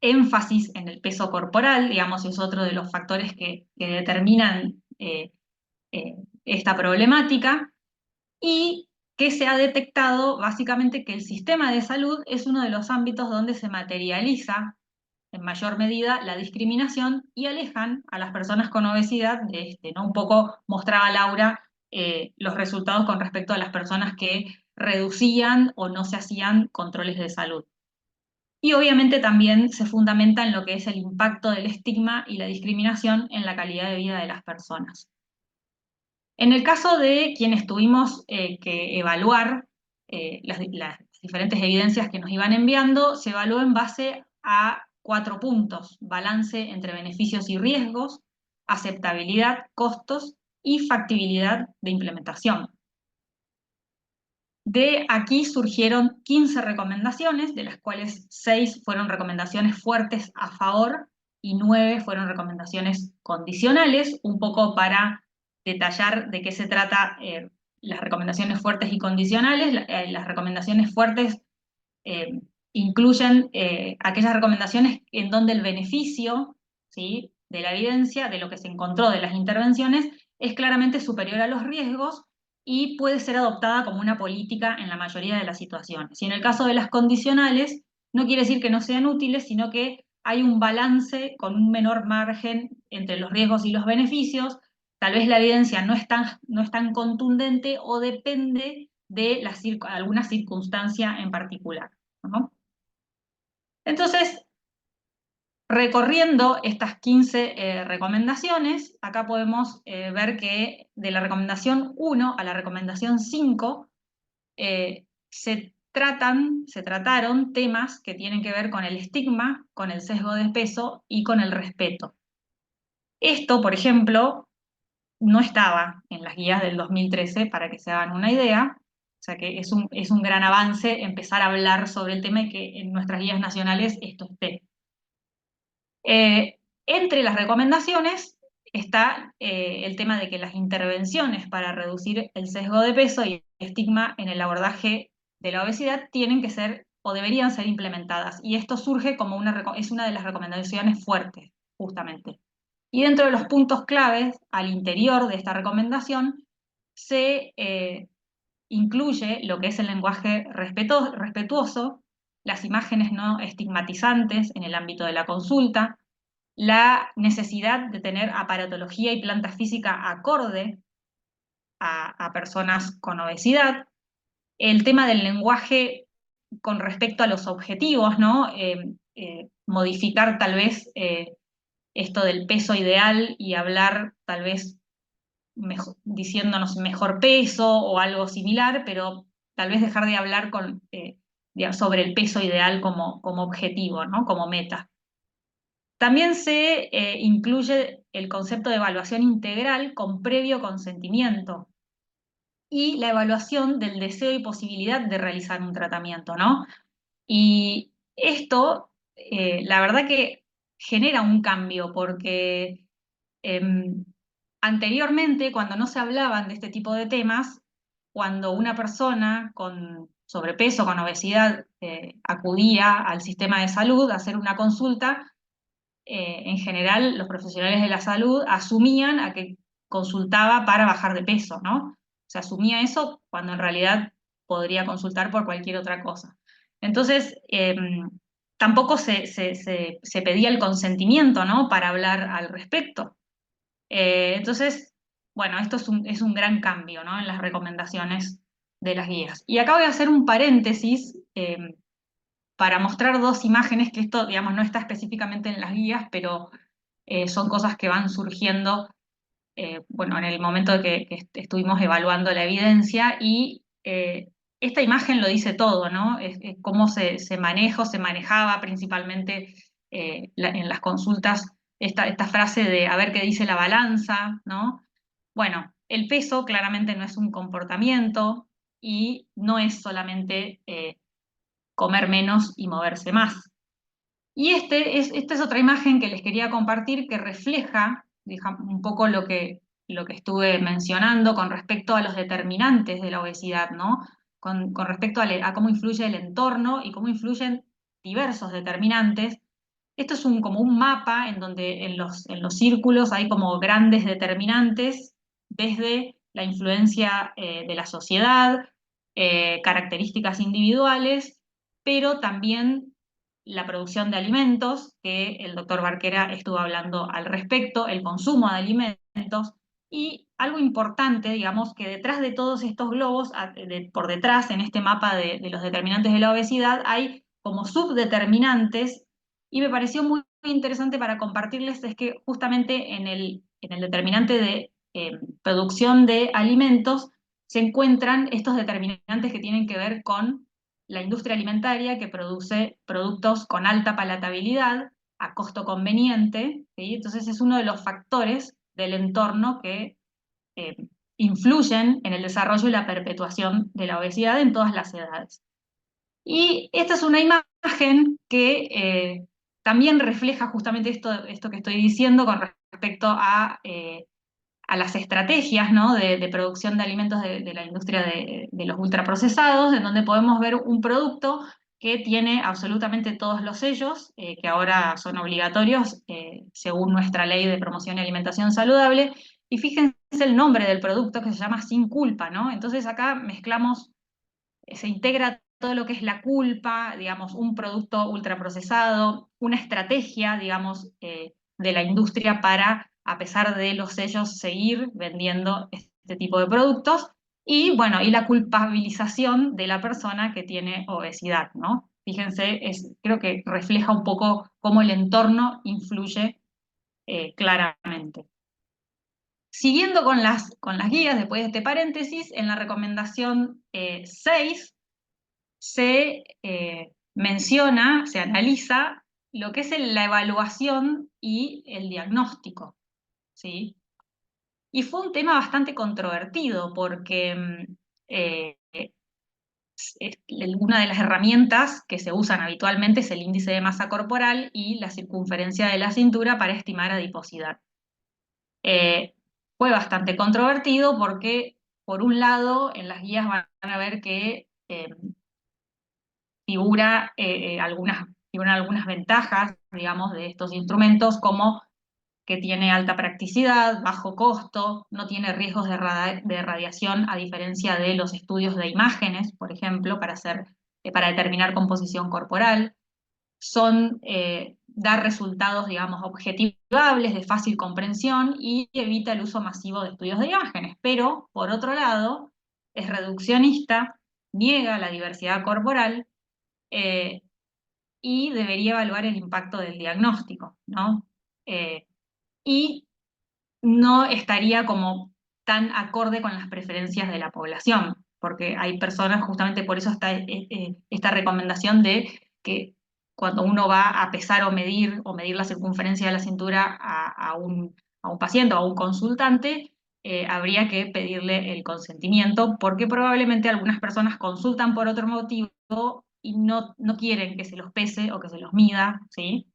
Énfasis en el peso corporal, digamos, es otro de los factores que determinan esta problemática y que se ha detectado básicamente que el sistema de salud es uno de los ámbitos donde se materializa en mayor medida la discriminación y alejan a las personas con obesidad de este, ¿no? Un poco mostraba Laura los resultados con respecto a las personas que reducían o no se hacían controles de salud. Y obviamente también se fundamenta en lo que es el impacto del estigma y la discriminación en la calidad de vida de las personas. En el caso de quienes tuvimos que evaluar las diferentes evidencias que nos iban enviando, se evaluó en base a 4 puntos: balance entre beneficios y riesgos, aceptabilidad, costos y factibilidad de implementación. De aquí surgieron 15 recomendaciones, de las cuales 6 fueron recomendaciones fuertes a favor y 9 fueron recomendaciones condicionales, un poco para detallar de qué se trata las recomendaciones fuertes y condicionales. Las recomendaciones fuertes eh, incluyen aquellas recomendaciones en donde el beneficio, ¿sí?, de la evidencia, de lo que se encontró de las intervenciones, es claramente superior a los riesgos y puede ser adoptada como una política en la mayoría de las situaciones. Y en el caso de las condicionales, no quiere decir que no sean útiles, sino que hay un balance con un menor margen entre los riesgos y los beneficios. Tal vez la evidencia no es tan contundente o depende de alguna circunstancia en particular, ¿no? Entonces, recorriendo estas 15 recomendaciones, acá podemos ver que de la recomendación 1 a la recomendación 5 se trataron temas que tienen que ver con el estigma, con el sesgo de peso y con el respeto. Esto, por ejemplo, no estaba en las guías del 2013, para que se hagan una idea. O sea que es un gran avance empezar a hablar sobre el tema y que en nuestras guías nacionales esto esté. Entre las recomendaciones está el tema de que las intervenciones para reducir el sesgo de peso y el estigma en el abordaje de la obesidad tienen que ser o deberían ser implementadas. Y esto surge como es una de las recomendaciones fuertes, justamente. Y dentro de los puntos claves, al interior de esta recomendación, se incluye lo que es el lenguaje respetuoso, las imágenes no estigmatizantes en el ámbito de la consulta, la necesidad de tener aparatología y planta física acorde a personas con obesidad, el tema del lenguaje con respecto a los objetivos, ¿no? Modificar tal vez esto del peso ideal y hablar tal vez diciéndonos mejor peso o algo similar, pero tal vez dejar de hablar sobre el peso ideal como objetivo, ¿no?, como meta. También se incluye el concepto de evaluación integral con previo consentimiento y la evaluación del deseo y posibilidad de realizar un tratamiento, ¿no? Y esto, la verdad que genera un cambio, porque anteriormente, cuando no se hablaban de este tipo de temas, cuando una persona con sobrepeso, con obesidad, acudía al sistema de salud a hacer una consulta, en general los profesionales de la salud asumían a que consultaba para bajar de peso, ¿no? Se asumía eso cuando en realidad podría consultar por cualquier otra cosa. Entonces, tampoco se pedía el consentimiento, ¿no?, para hablar al respecto. Entonces, bueno, esto es un gran cambio, ¿no?, en las recomendaciones de las guías. Y acá voy a hacer un paréntesis para mostrar 2 imágenes, que esto, digamos, no está específicamente en las guías, pero son cosas que van surgiendo, bueno, en el momento de que estuvimos evaluando la evidencia, y esta imagen lo dice todo, ¿no? Es cómo se maneja o se manejaba principalmente en las consultas esta frase de a ver qué dice la balanza, ¿no? Bueno, el peso claramente no es un comportamiento y no es solamente comer menos y moverse más. Y esta es otra imagen que les quería compartir que refleja un poco lo que estuve mencionando con respecto a los determinantes de la obesidad, ¿no? Con respecto a cómo influye el entorno y cómo influyen diversos determinantes. Esto es como un mapa en donde en los círculos hay como grandes determinantes, desde la influencia de la sociedad, características individuales, pero también la producción de alimentos, que el doctor Barquera estuvo hablando al respecto, el consumo de alimentos, y algo importante, digamos, que detrás de todos estos globos, por detrás, en este mapa de los determinantes de la obesidad, hay como subdeterminantes, y me pareció muy interesante para compartirles, es que justamente en el determinante de producción de alimentos se encuentran estos determinantes que tienen que ver con la industria alimentaria, que produce productos con alta palatabilidad, a costo conveniente, ¿sí? Entonces es uno de los factores del entorno que eh, influyen en el desarrollo y la perpetuación de la obesidad en todas las edades. Y esta es una imagen que también refleja justamente esto que estoy diciendo con respecto a las estrategias, ¿no?, de producción de alimentos de la industria de los ultraprocesados, en donde podemos ver un producto que tiene absolutamente todos los sellos, que ahora son obligatorios según nuestra ley de promoción y alimentación saludable. Y fíjense el nombre del producto, que se llama Sin Culpa, ¿no? Entonces acá mezclamos, se integra todo lo que es la culpa, digamos, un producto ultraprocesado, una estrategia, digamos, de la industria para, a pesar de los sellos, seguir vendiendo este tipo de productos, y bueno, y la culpabilización de la persona que tiene obesidad, ¿no? Fíjense, creo que refleja un poco cómo el entorno influye claramente. Siguiendo con las guías, después de este paréntesis, en la recomendación 6 se menciona, se analiza lo que es la evaluación y el diagnóstico, ¿sí? Y fue un tema bastante controvertido porque una de las herramientas que se usan habitualmente es el índice de masa corporal y la circunferencia de la cintura para estimar adiposidad. Fue bastante controvertido porque, por un lado, en las guías van a ver que figuran algunas ventajas, digamos, de estos instrumentos, como que tiene alta practicidad, bajo costo, no tiene riesgos de radiación, a diferencia de los estudios de imágenes, por ejemplo, para determinar composición corporal. Da resultados, digamos, objetivables, de fácil comprensión, y evita el uso masivo de estudios de imágenes. Pero, por otro lado, es reduccionista, niega la diversidad corporal, y debería evaluar el impacto del diagnóstico, ¿no? Y no estaría como tan acorde con las preferencias de la población, porque hay personas, justamente por eso está esta recomendación de que cuando uno va a pesar o medir la circunferencia de la cintura a un paciente o a un consultante, habría que pedirle el consentimiento, porque probablemente algunas personas consultan por otro motivo y no quieren que se los pese o que se los mida, ¿sí?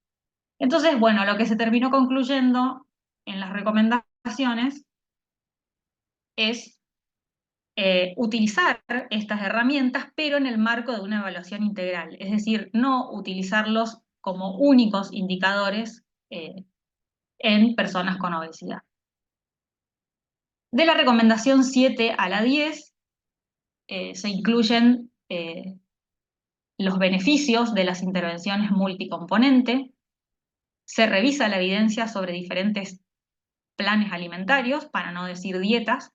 Entonces, bueno, lo que se terminó concluyendo en las recomendaciones es utilizar estas herramientas, pero en el marco de una evaluación integral, es decir, no utilizarlos como únicos indicadores en personas con obesidad. De la recomendación 7 a la 10 se incluyen los beneficios de las intervenciones multicomponente, se revisa la evidencia sobre diferentes planes alimentarios, para no decir dietas,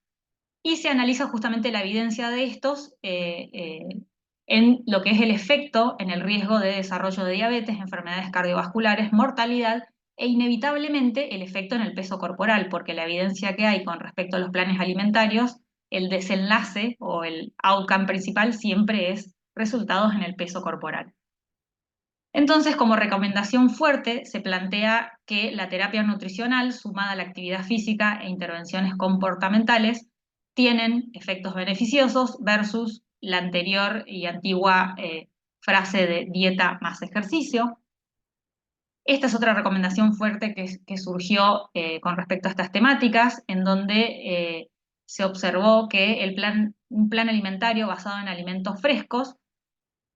y se analiza justamente la evidencia de estos en lo que es el efecto en el riesgo de desarrollo de diabetes, enfermedades cardiovasculares, mortalidad, e inevitablemente el efecto en el peso corporal, porque la evidencia que hay con respecto a los planes alimentarios, el desenlace o el outcome principal siempre es resultados en el peso corporal. Entonces, como recomendación fuerte, se plantea que la terapia nutricional, sumada a la actividad física e intervenciones comportamentales, tienen efectos beneficiosos versus la anterior y antigua frase de dieta más ejercicio. Esta es otra recomendación fuerte que surgió con respecto a estas temáticas, en donde se observó que un plan alimentario basado en alimentos frescos,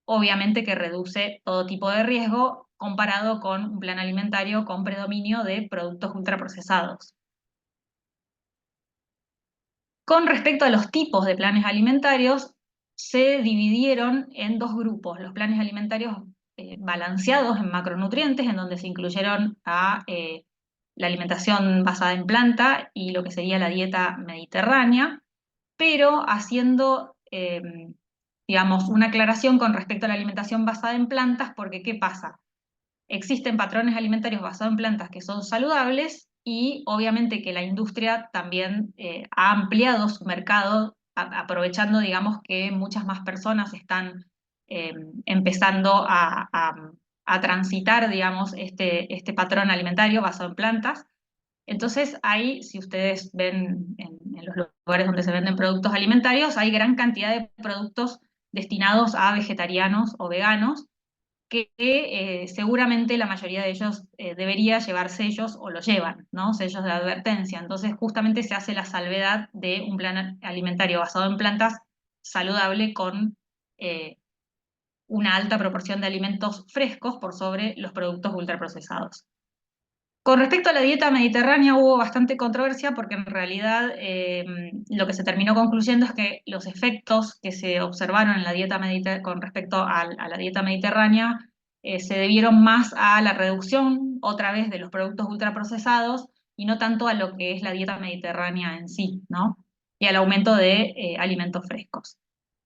obviamente que reduce todo tipo de riesgo comparado con un plan alimentario con predominio de productos ultraprocesados. Con respecto a los tipos de planes alimentarios, se dividieron en dos grupos: los planes alimentarios balanceados en macronutrientes, en donde se incluyeron la alimentación basada en planta y lo que sería la dieta mediterránea, pero haciendo, digamos, una aclaración con respecto a la alimentación basada en plantas, porque ¿qué pasa? Existen patrones alimentarios basados en plantas que son saludables y obviamente que la industria también ha ampliado su mercado, aprovechando, digamos, que muchas más personas están empezando a transitar, digamos, este patrón alimentario basado en plantas. Entonces, ahí, si ustedes ven en los lugares donde se venden productos alimentarios, hay gran cantidad de productos destinados a vegetarianos o veganos, que seguramente la mayoría de ellos debería llevar sellos o lo llevan, ¿no? Sellos de advertencia. Entonces, justamente se hace la salvedad de un plan alimentario basado en plantas saludable con una alta proporción de alimentos frescos por sobre los productos ultraprocesados. Con respecto a la dieta mediterránea hubo bastante controversia, porque en realidad lo que se terminó concluyendo es que los efectos que se observaron en la dieta con respecto a la dieta mediterránea se debieron más a la reducción, otra vez, de los productos ultraprocesados y no tanto a lo que es la dieta mediterránea en sí, ¿no? Y al aumento de alimentos frescos.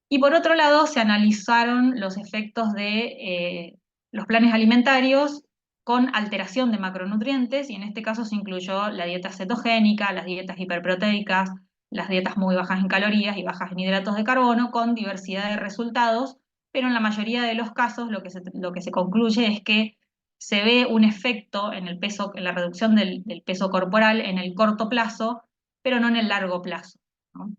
Y por otro lado, se analizaron los efectos de los planes alimentarios con alteración de macronutrientes, y en este caso se incluyó la dieta cetogénica, las dietas hiperproteicas, las dietas muy bajas en calorías y bajas en hidratos de carbono, con diversidad de resultados, pero en la mayoría de los casos lo que se concluye es que se ve un efecto en el peso, en la reducción del peso corporal en el corto plazo, pero no en el largo plazo, ¿no?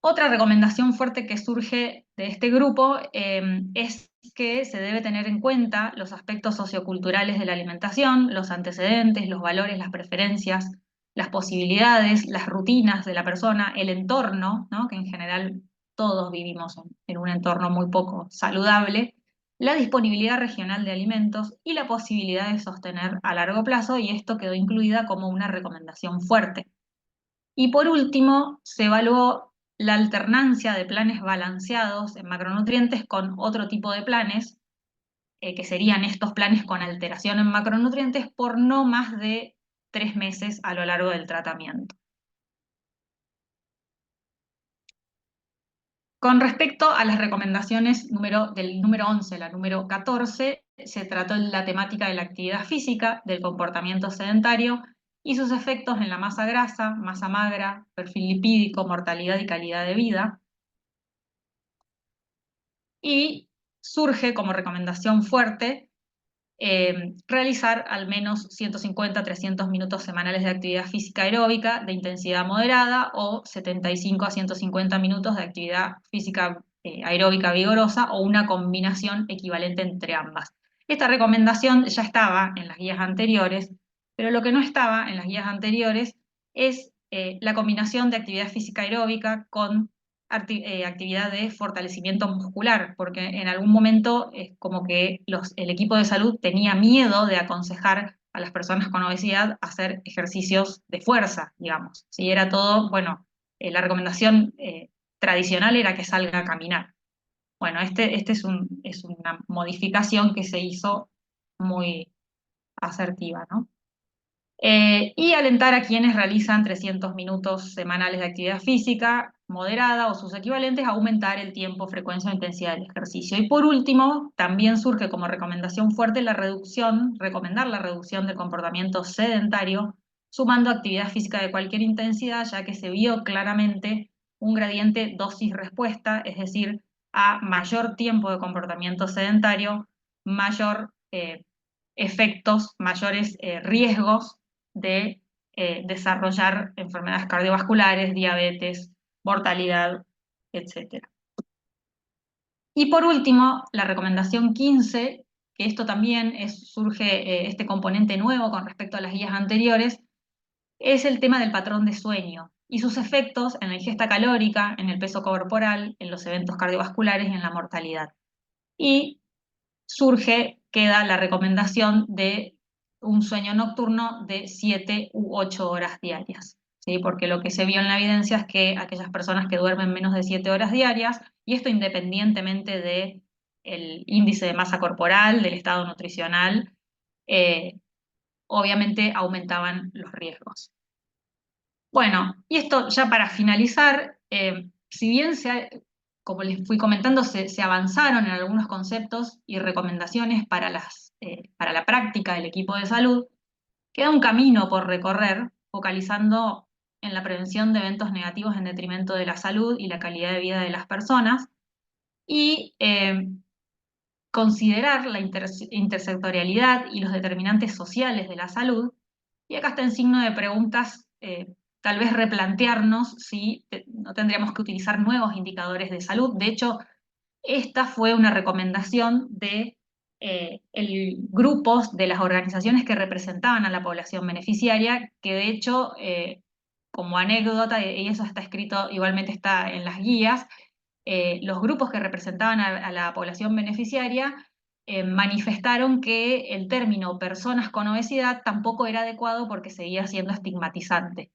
Otra recomendación fuerte que surge de este grupo es que se debe tener en cuenta los aspectos socioculturales de la alimentación, los antecedentes, los valores, las preferencias, las posibilidades, las rutinas de la persona, el entorno, ¿no? Que en general todos vivimos en un entorno muy poco saludable, la disponibilidad regional de alimentos y la posibilidad de sostener a largo plazo, y esto quedó incluida como una recomendación fuerte. Y por último, se evaluó la alternancia de planes balanceados en macronutrientes con otro tipo de planes, que serían estos planes con alteración en macronutrientes, por no más de 3 meses a lo largo del tratamiento. Con respecto a las recomendaciones del número 11 a la número 14, se trató la temática de la actividad física, del comportamiento sedentario y sus efectos en la masa grasa, masa magra, perfil lipídico, mortalidad y calidad de vida. Y surge como recomendación fuerte realizar al menos 150 a 300 minutos semanales de actividad física aeróbica de intensidad moderada, o 75 a 150 minutos de actividad física aeróbica vigorosa, o una combinación equivalente entre ambas. Esta recomendación ya estaba en las guías anteriores, pero lo que no estaba en las guías anteriores es la combinación de actividad física aeróbica con actividad de fortalecimiento muscular, porque en algún momento es como que el equipo de salud tenía miedo de aconsejar a las personas con obesidad hacer ejercicios de fuerza, digamos. Si era todo, bueno, la recomendación tradicional era que salga a caminar. Bueno, este es una modificación que se hizo muy asertiva, ¿no? Y alentar a quienes realizan 300 minutos semanales de actividad física moderada o sus equivalentes a aumentar el tiempo, frecuencia o intensidad del ejercicio. Y por último, también surge como recomendación fuerte recomendar la reducción del comportamiento sedentario, sumando actividad física de cualquier intensidad, ya que se vio claramente un gradiente dosis-respuesta, es decir, a mayor tiempo de comportamiento sedentario, mayor efectos, mayores riesgos de desarrollar enfermedades cardiovasculares, diabetes, mortalidad, etc. Y por último, la recomendación 15, que esto también surge este componente nuevo con respecto a las guías anteriores, es el tema del patrón de sueño y sus efectos en la ingesta calórica, en el peso corporal, en los eventos cardiovasculares y en la mortalidad. Y queda la recomendación de un sueño nocturno de 7 u 8 horas diarias. ¿sí? Porque lo que se vio en la evidencia es que aquellas personas que duermen menos de 7 horas diarias, y esto independientemente del índice de masa corporal, del estado nutricional, eh, obviamente aumentaban los riesgos. Bueno, y esto ya para finalizar, si bien como les fui comentando, se avanzaron en algunos conceptos y recomendaciones para la práctica del equipo de salud, queda un camino por recorrer, focalizando en la prevención de eventos negativos en detrimento de la salud y la calidad de vida de las personas, y considerar la intersectorialidad y los determinantes sociales de la salud. Y acá está en signo de preguntas, tal vez replantearnos si no tendríamos que utilizar nuevos indicadores de salud. De hecho, esta fue una recomendación de grupos de las organizaciones que representaban a la población beneficiaria, que de hecho, como anécdota, y eso está escrito, igualmente está en las guías, los grupos que representaban a la población beneficiaria manifestaron que el término personas con obesidad tampoco era adecuado porque seguía siendo estigmatizante.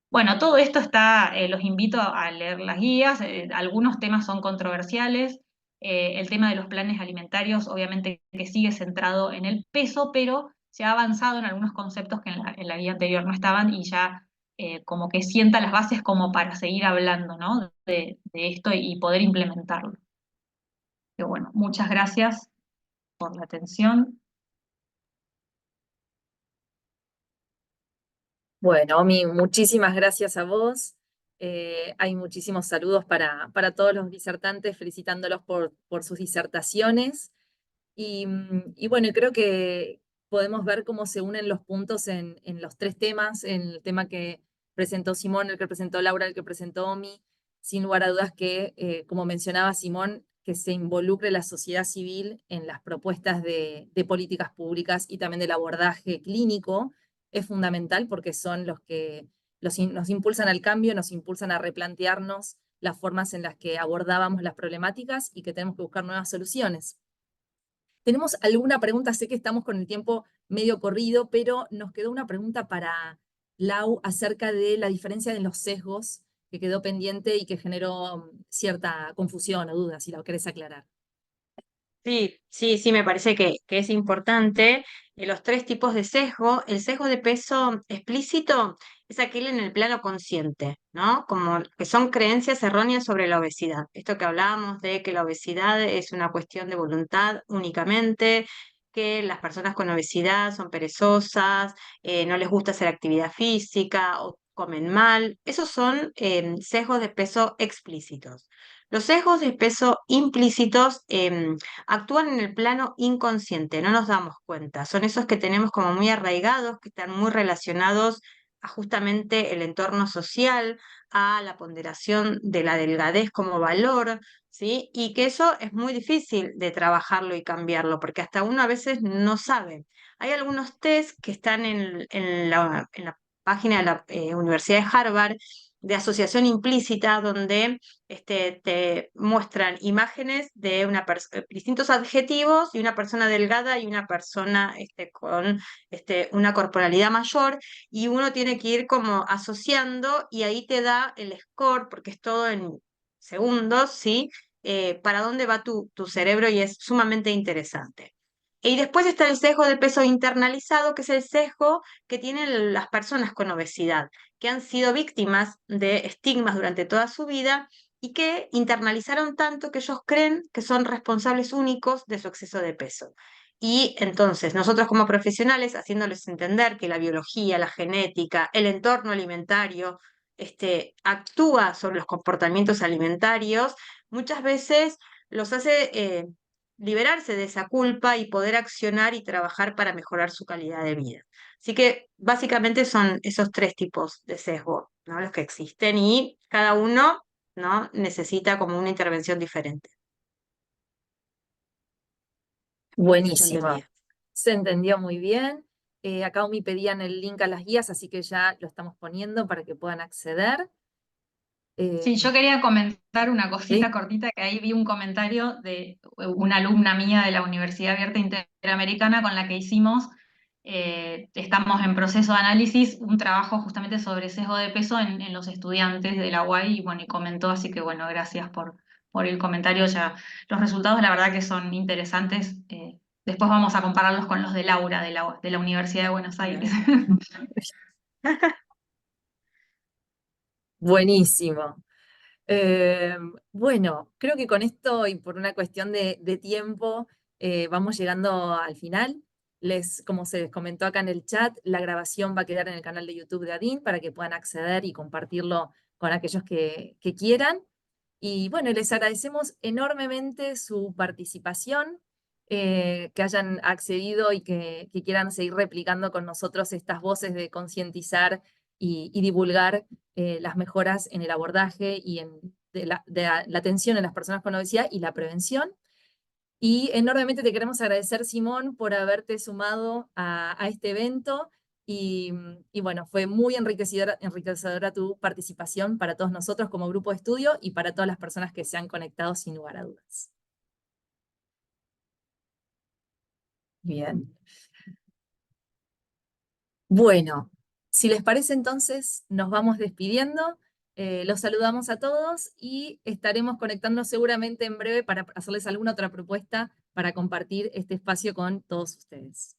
Bueno, todo esto está, los invito a leer las guías, algunos temas son controversiales, el tema de los planes alimentarios obviamente que sigue centrado en el peso, pero se ha avanzado en algunos conceptos que en la guía anterior no estaban y ya como que sienta las bases como para seguir hablando, ¿no? de esto y poder implementarlo. Que bueno, muchas gracias por la atención. Bueno, Omi, muchísimas gracias a vos. Hay muchísimos saludos para todos los disertantes, felicitándolos por sus disertaciones. Y bueno, creo que podemos ver cómo se unen los puntos en los tres temas, en el tema que presentó Simón, el que presentó Laura, el que presentó Omi. Sin lugar a dudas que, como mencionaba Simón, que se involucre la sociedad civil en las propuestas de políticas públicas y también del abordaje clínico es fundamental porque son los que nos impulsan al cambio, nos impulsan a replantearnos las formas en las que abordábamos las problemáticas y que tenemos que buscar nuevas soluciones. ¿Tenemos alguna pregunta? Sé que estamos con el tiempo medio corrido, pero nos quedó una pregunta para Lau acerca de la diferencia en los sesgos que quedó pendiente y que generó cierta confusión o duda, si la querés aclarar. Sí, sí, sí, me parece que es importante. Los tres tipos de sesgo, el sesgo de peso explícito es aquel en el plano consciente, ¿no? Como que son creencias erróneas sobre la obesidad. Esto que hablábamos de que la obesidad es una cuestión de voluntad únicamente, que las personas con obesidad son perezosas, no les gusta hacer actividad física o comen mal. Esos son sesgos de peso explícitos. Los sesgos de peso implícitos actúan en el plano inconsciente, no nos damos cuenta. Son esos que tenemos como muy arraigados, que están muy relacionados a justamente el entorno social, a la ponderación de la delgadez como valor, ¿sí? Y que eso es muy difícil de trabajarlo y cambiarlo, porque hasta uno a veces no sabe. Hay algunos test que están en la página de la Universidad de Harvard de asociación implícita, donde te muestran imágenes de distintos adjetivos y una persona delgada y una persona con una corporalidad mayor, y uno tiene que ir como asociando y ahí te da el score, porque es todo en segundos, ¿sí? Para dónde va tu cerebro y es sumamente interesante. Y después está el sesgo de peso internalizado, que es el sesgo que tienen las personas con obesidad, que han sido víctimas de estigmas durante toda su vida y que internalizaron tanto que ellos creen que son responsables únicos de su exceso de peso. Y entonces nosotros como profesionales, haciéndoles entender que la biología, la genética, el entorno alimentario, actúa sobre los comportamientos alimentarios, muchas veces los hace liberarse de esa culpa y poder accionar y trabajar para mejorar su calidad de vida. Así que básicamente son esos tres tipos de sesgo, ¿no? Los que existen y cada uno, ¿no? necesita como una intervención diferente. Buenísimo. Se entendió muy bien. Acá me pedían el link a las guías, así que ya lo estamos poniendo para que puedan acceder. Sí, yo quería comentar una cosita ¿Sí? cortita, que ahí vi un comentario de una alumna mía de la Universidad Abierta Interamericana con la que hicimos estamos en proceso de análisis, un trabajo justamente sobre sesgo de peso en los estudiantes de la UAI, y bueno, y comentó, así que bueno, gracias por el comentario. Ya los resultados la verdad que son interesantes. Después vamos a compararlos con los de Laura de la Universidad de Buenos Aires. Buenísimo. Eh, bueno, creo que con esto y por una cuestión de tiempo vamos llegando al final. Como se les comentó acá en el chat, la grabación va a quedar en el canal de YouTube de ADIN para que puedan acceder y compartirlo con aquellos que quieran. Y bueno, les agradecemos enormemente su participación, que hayan accedido y que quieran seguir replicando con nosotros estas voces de concientizar y divulgar las mejoras en el abordaje y la atención en las personas con obesidad y la prevención. Y enormemente te queremos agradecer, Simón, por haberte sumado a este evento. Y bueno, fue muy enriquecedora tu participación para todos nosotros como grupo de estudio y para todas las personas que se han conectado sin lugar a dudas. Bien. Bueno, si les parece entonces, nos vamos despidiendo. Los saludamos a todos y estaremos conectándonos seguramente en breve para hacerles alguna otra propuesta para compartir este espacio con todos ustedes.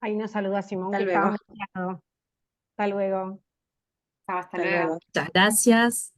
Ahí nos saluda Simón, Hasta que estaba luego. muteado. Hasta luego. Hasta luego. Muchas gracias.